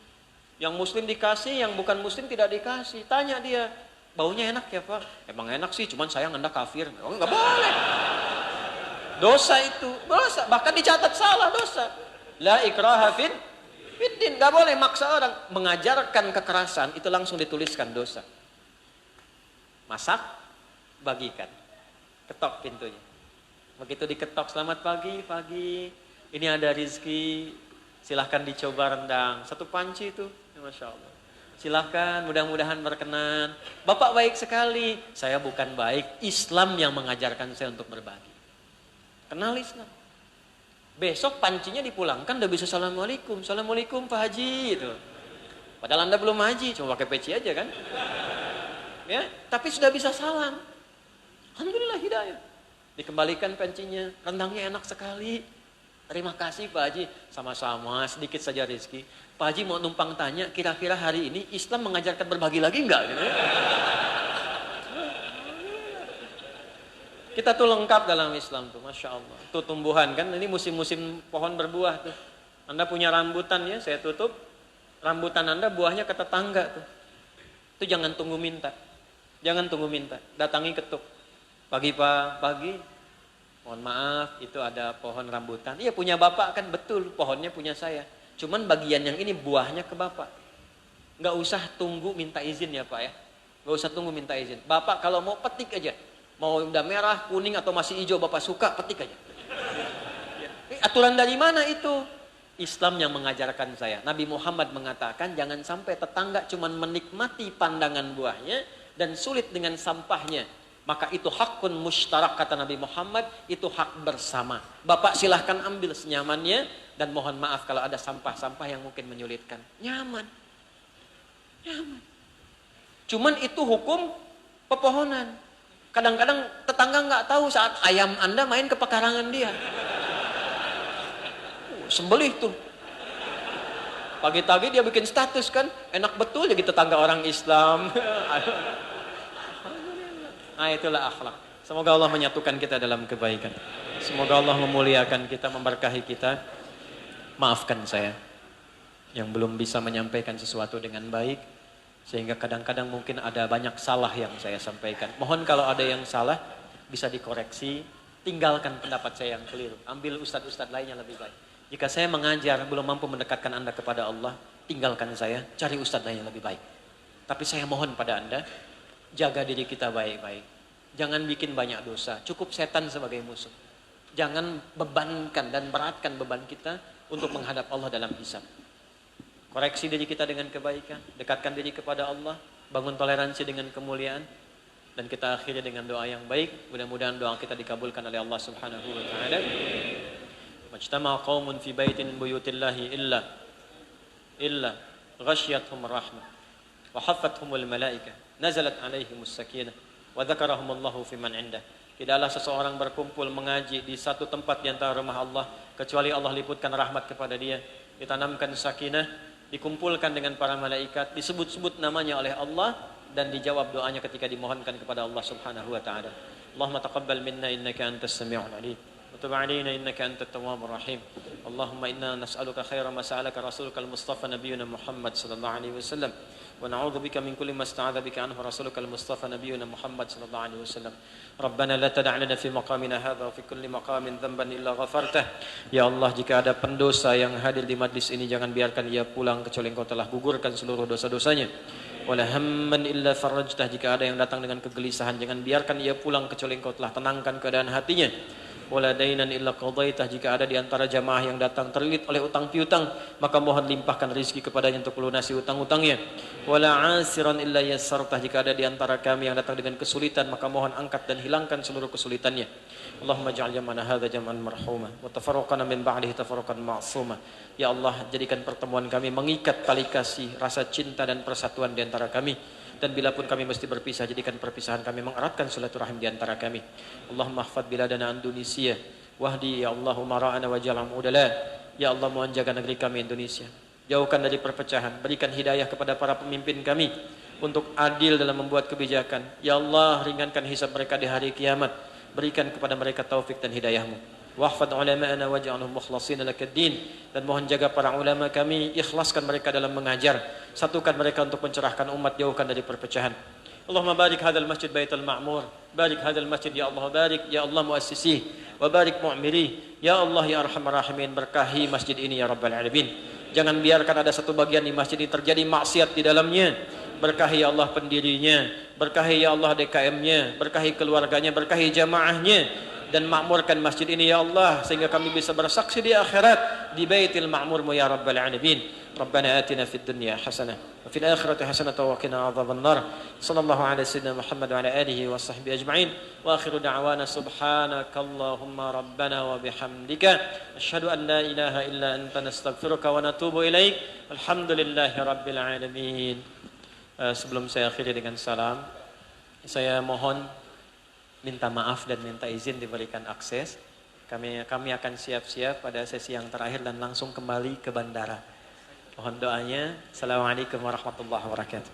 Yang Muslim dikasih, yang bukan Muslim tidak dikasih. Tanya dia, baunya enak ya Pak? Emang enak sih, cuman sayang Anda kafir. Oh, nggak boleh. Dosa itu, dosa. Bahkan dicatat salah dosa. La ikraha fiddin, nggak boleh maksa orang. Mengajarkan kekerasan itu langsung dituliskan dosa. Masak, bagikan, ketok pintunya. Begitu diketok, selamat pagi, ini ada rizki, silahkan dicoba rendang. Satu panci itu, ya Masya Allah. Silahkan, mudah-mudahan berkenan. Bapak baik sekali. Saya bukan baik, Islam yang mengajarkan saya untuk berbagi. Kenal Islam. Besok pancinya dipulangkan, udah bisa Assalamualaikum. Assalamualaikum Pak Haji. Itu. Padahal Anda belum haji, cuma pakai peci aja kan. Ya, tapi sudah bisa salam. Alhamdulillah hidayah. Dikembalikan pancinya, rendangnya enak sekali. Terima kasih Pak Haji. Sama-sama, sedikit saja rezeki. Pak Haji mau numpang tanya, kira-kira hari ini Islam mengajarkan berbagi lagi enggak? Gitu. Kita tuh lengkap dalam Islam tuh, Masya Allah. Tuh tumbuhan kan, ini musim-musim pohon berbuah tuh. Anda punya rambutan ya, saya tutup. Rambutan Anda buahnya ke tetangga tuh. Itu jangan tunggu minta. Jangan tunggu minta, datangi ketuk. Pagi Pak, pagi. Mohon maaf, itu ada pohon rambutan. Iya punya Bapak kan, betul pohonnya punya saya. Cuman bagian yang ini buahnya ke Bapak. Nggak usah tunggu minta izin ya Pak ya. Nggak usah tunggu minta izin. Bapak kalau mau petik aja. Mau udah merah, kuning atau masih hijau Bapak suka, petik aja. Aturan dari mana itu? Islam yang mengajarkan saya. Nabi Muhammad mengatakan jangan sampai tetangga cuman menikmati pandangan buahnya dan sulit dengan sampahnya. Maka itu hakun mustarak kata Nabi Muhammad, itu hak bersama. Bapak silahkan ambil senyamannya dan mohon maaf kalau ada sampah-sampah yang mungkin menyulitkan. Nyaman. Nyaman. Cuman itu hukum pepohonan. Kadang-kadang tetangga nggak tahu saat ayam Anda main ke pekarangan dia. Sembelih tuh. Pagi-pagi dia bikin status kan, enak betul jadi tetangga orang Islam. Nah itulah akhlak. Semoga Allah menyatukan kita dalam kebaikan. Semoga Allah memuliakan kita, memberkahi kita. Maafkan saya yang belum bisa menyampaikan sesuatu dengan baik, sehingga kadang-kadang mungkin ada banyak salah yang saya sampaikan. Mohon kalau ada yang salah bisa dikoreksi, tinggalkan pendapat saya yang keliru. Ambil ustadz-ustadz lainnya lebih baik. Jika saya mengajar belum mampu mendekatkan Anda kepada Allah, tinggalkan saya, cari ustadz lain yang lebih baik. Tapi saya mohon pada Anda, jaga diri kita baik-baik. Jangan bikin banyak dosa. Cukup setan sebagai musuh. Jangan bebankan dan beratkan beban kita untuk menghadap Allah dalam hisab. Koreksi diri kita dengan kebaikan. Dekatkan diri kepada Allah. Bangun toleransi dengan kemuliaan. Dan kita akhiri dengan doa yang baik. Mudah-mudahan doa kita dikabulkan oleh Allah Subhanahu wa ta'ala. Majtama'a qaumun fi baitin min buyutillahi illa ghasyiathum rahmah wa haffathumul malaikah. Nazalat alaihimus sakinah wa dzakarahumullahu fiman indah. Tidaklah seseorang berkumpul mengaji di satu tempat di antara rumah Allah kecuali Allah liputkan rahmat kepada dia, ditanamkan sakinah dikumpulkan dengan para malaikat, disebut-sebut namanya oleh Allah dan dijawab doanya ketika dimohonkan kepada Allah Subhanahu wa taala. Allahumma taqabbal minna innaka antas samiul alim. وتب علينا إنك أنت التواب الرحيم اللهم إنا نسألك خير ما سألك رسولك المصطفى نبينا محمد صلى الله عليه وسلم ونعوذ بك من كل ما استعاذ بك عنه رسولك المصطفى نبينا محمد صلى الله عليه وسلم ربنا لا تدع لنا في مقامنا هذا وفي كل مقام ذنبا إلا غفرته Ya Allah, jika ada pendosa yang hadir di majlis ini, jangan biarkan ia pulang kecuali Engkau telah gugurkan seluruh dosa-dosanya. Wala hamman illa farajtah, jika ada yang datang dengan kegelisahan, jangan biarkan ia pulang kecuali Engkau telah tenangkan keadaan hatinya. Wala dainan illa qadaitah, jika ada di antara jamaah yang datang terlilit oleh utang piutang, maka mohon limpahkan rezeki kepadanya untuk melunasi utang-utangnya. Wala asiran illa yassartah, jika ada di antara kami yang datang dengan kesulitan, maka mohon angkat dan hilangkan seluruh kesulitannya. Allahumma ja'al jam'ana hadza jam'an marhuma wa tafarraqana min ba'dihi tafarraqan ma'suma. Ya Allah, jadikan pertemuan kami mengikat tali kasih, rasa cinta dan persatuan di antara kami. Dan bila pun kami mesti berpisah, jadikan perpisahan kami mengeratkan silaturahim di antara kami. Allahumma ahfad biladana Indonesia wahdi ya Allahumma ra'ana waj'al udala. Ya Allah, mohon jaga negeri kami Indonesia, jauhkan dari perpecahan, berikan hidayah kepada para pemimpin kami untuk adil dalam membuat kebijakan. Ya Allah, ringankan hisab mereka di hari kiamat, berikan kepada mereka taufik dan hidayahmu. Wahfad ulama'ana waj'alhum mukhlasin lakad-din, dan mohon jaga para ulama kami, ikhlaskan mereka dalam mengajar, satukan mereka untuk mencerahkan umat, jauhkan dari perpecahan. Allahumma barik hadzal masjid baitul ma'mur, barik hadzal masjid ya Allah, barik ya Allah muassisi wa barik mu'miri ya Allah ya arhamar rahimin, berkahi masjid ini ya rabbal alamin. Jangan biarkan ada satu bagian di masjid ini terjadi maksiat di dalamnya. Berkahi ya Allah pendirinya, berkahi ya Allah DKM-nya, berkahi keluarganya, berkahi jamaahnya, dan makmurkan masjid ini ya Allah, sehingga kami bisa bersaksi di akhirat di Baitul Ma'mur ya Rabbal Alamin. Rabbana atina fid dunya hasanah wa fil akhirati hasanah wa qina adzaban nar. Sallallahu ala sayyidina Muhammad wa ala alihi wa sahbihi ajma'in. Wa akhiru da'wana subhanakallahumma rabbana wa bihamdika asyhadu an la ilaha illa anta nastaghfiruka wa natubu ilaik. Alhamdulillahi rabbil alamin. Sebelum saya akhiri dengan salam, saya mohon minta maaf dan minta izin diberikan akses. Kami akan siap-siap pada sesi yang terakhir dan langsung kembali ke bandara. Mohon doanya. Assalamualaikum warahmatullahi wabarakatuh.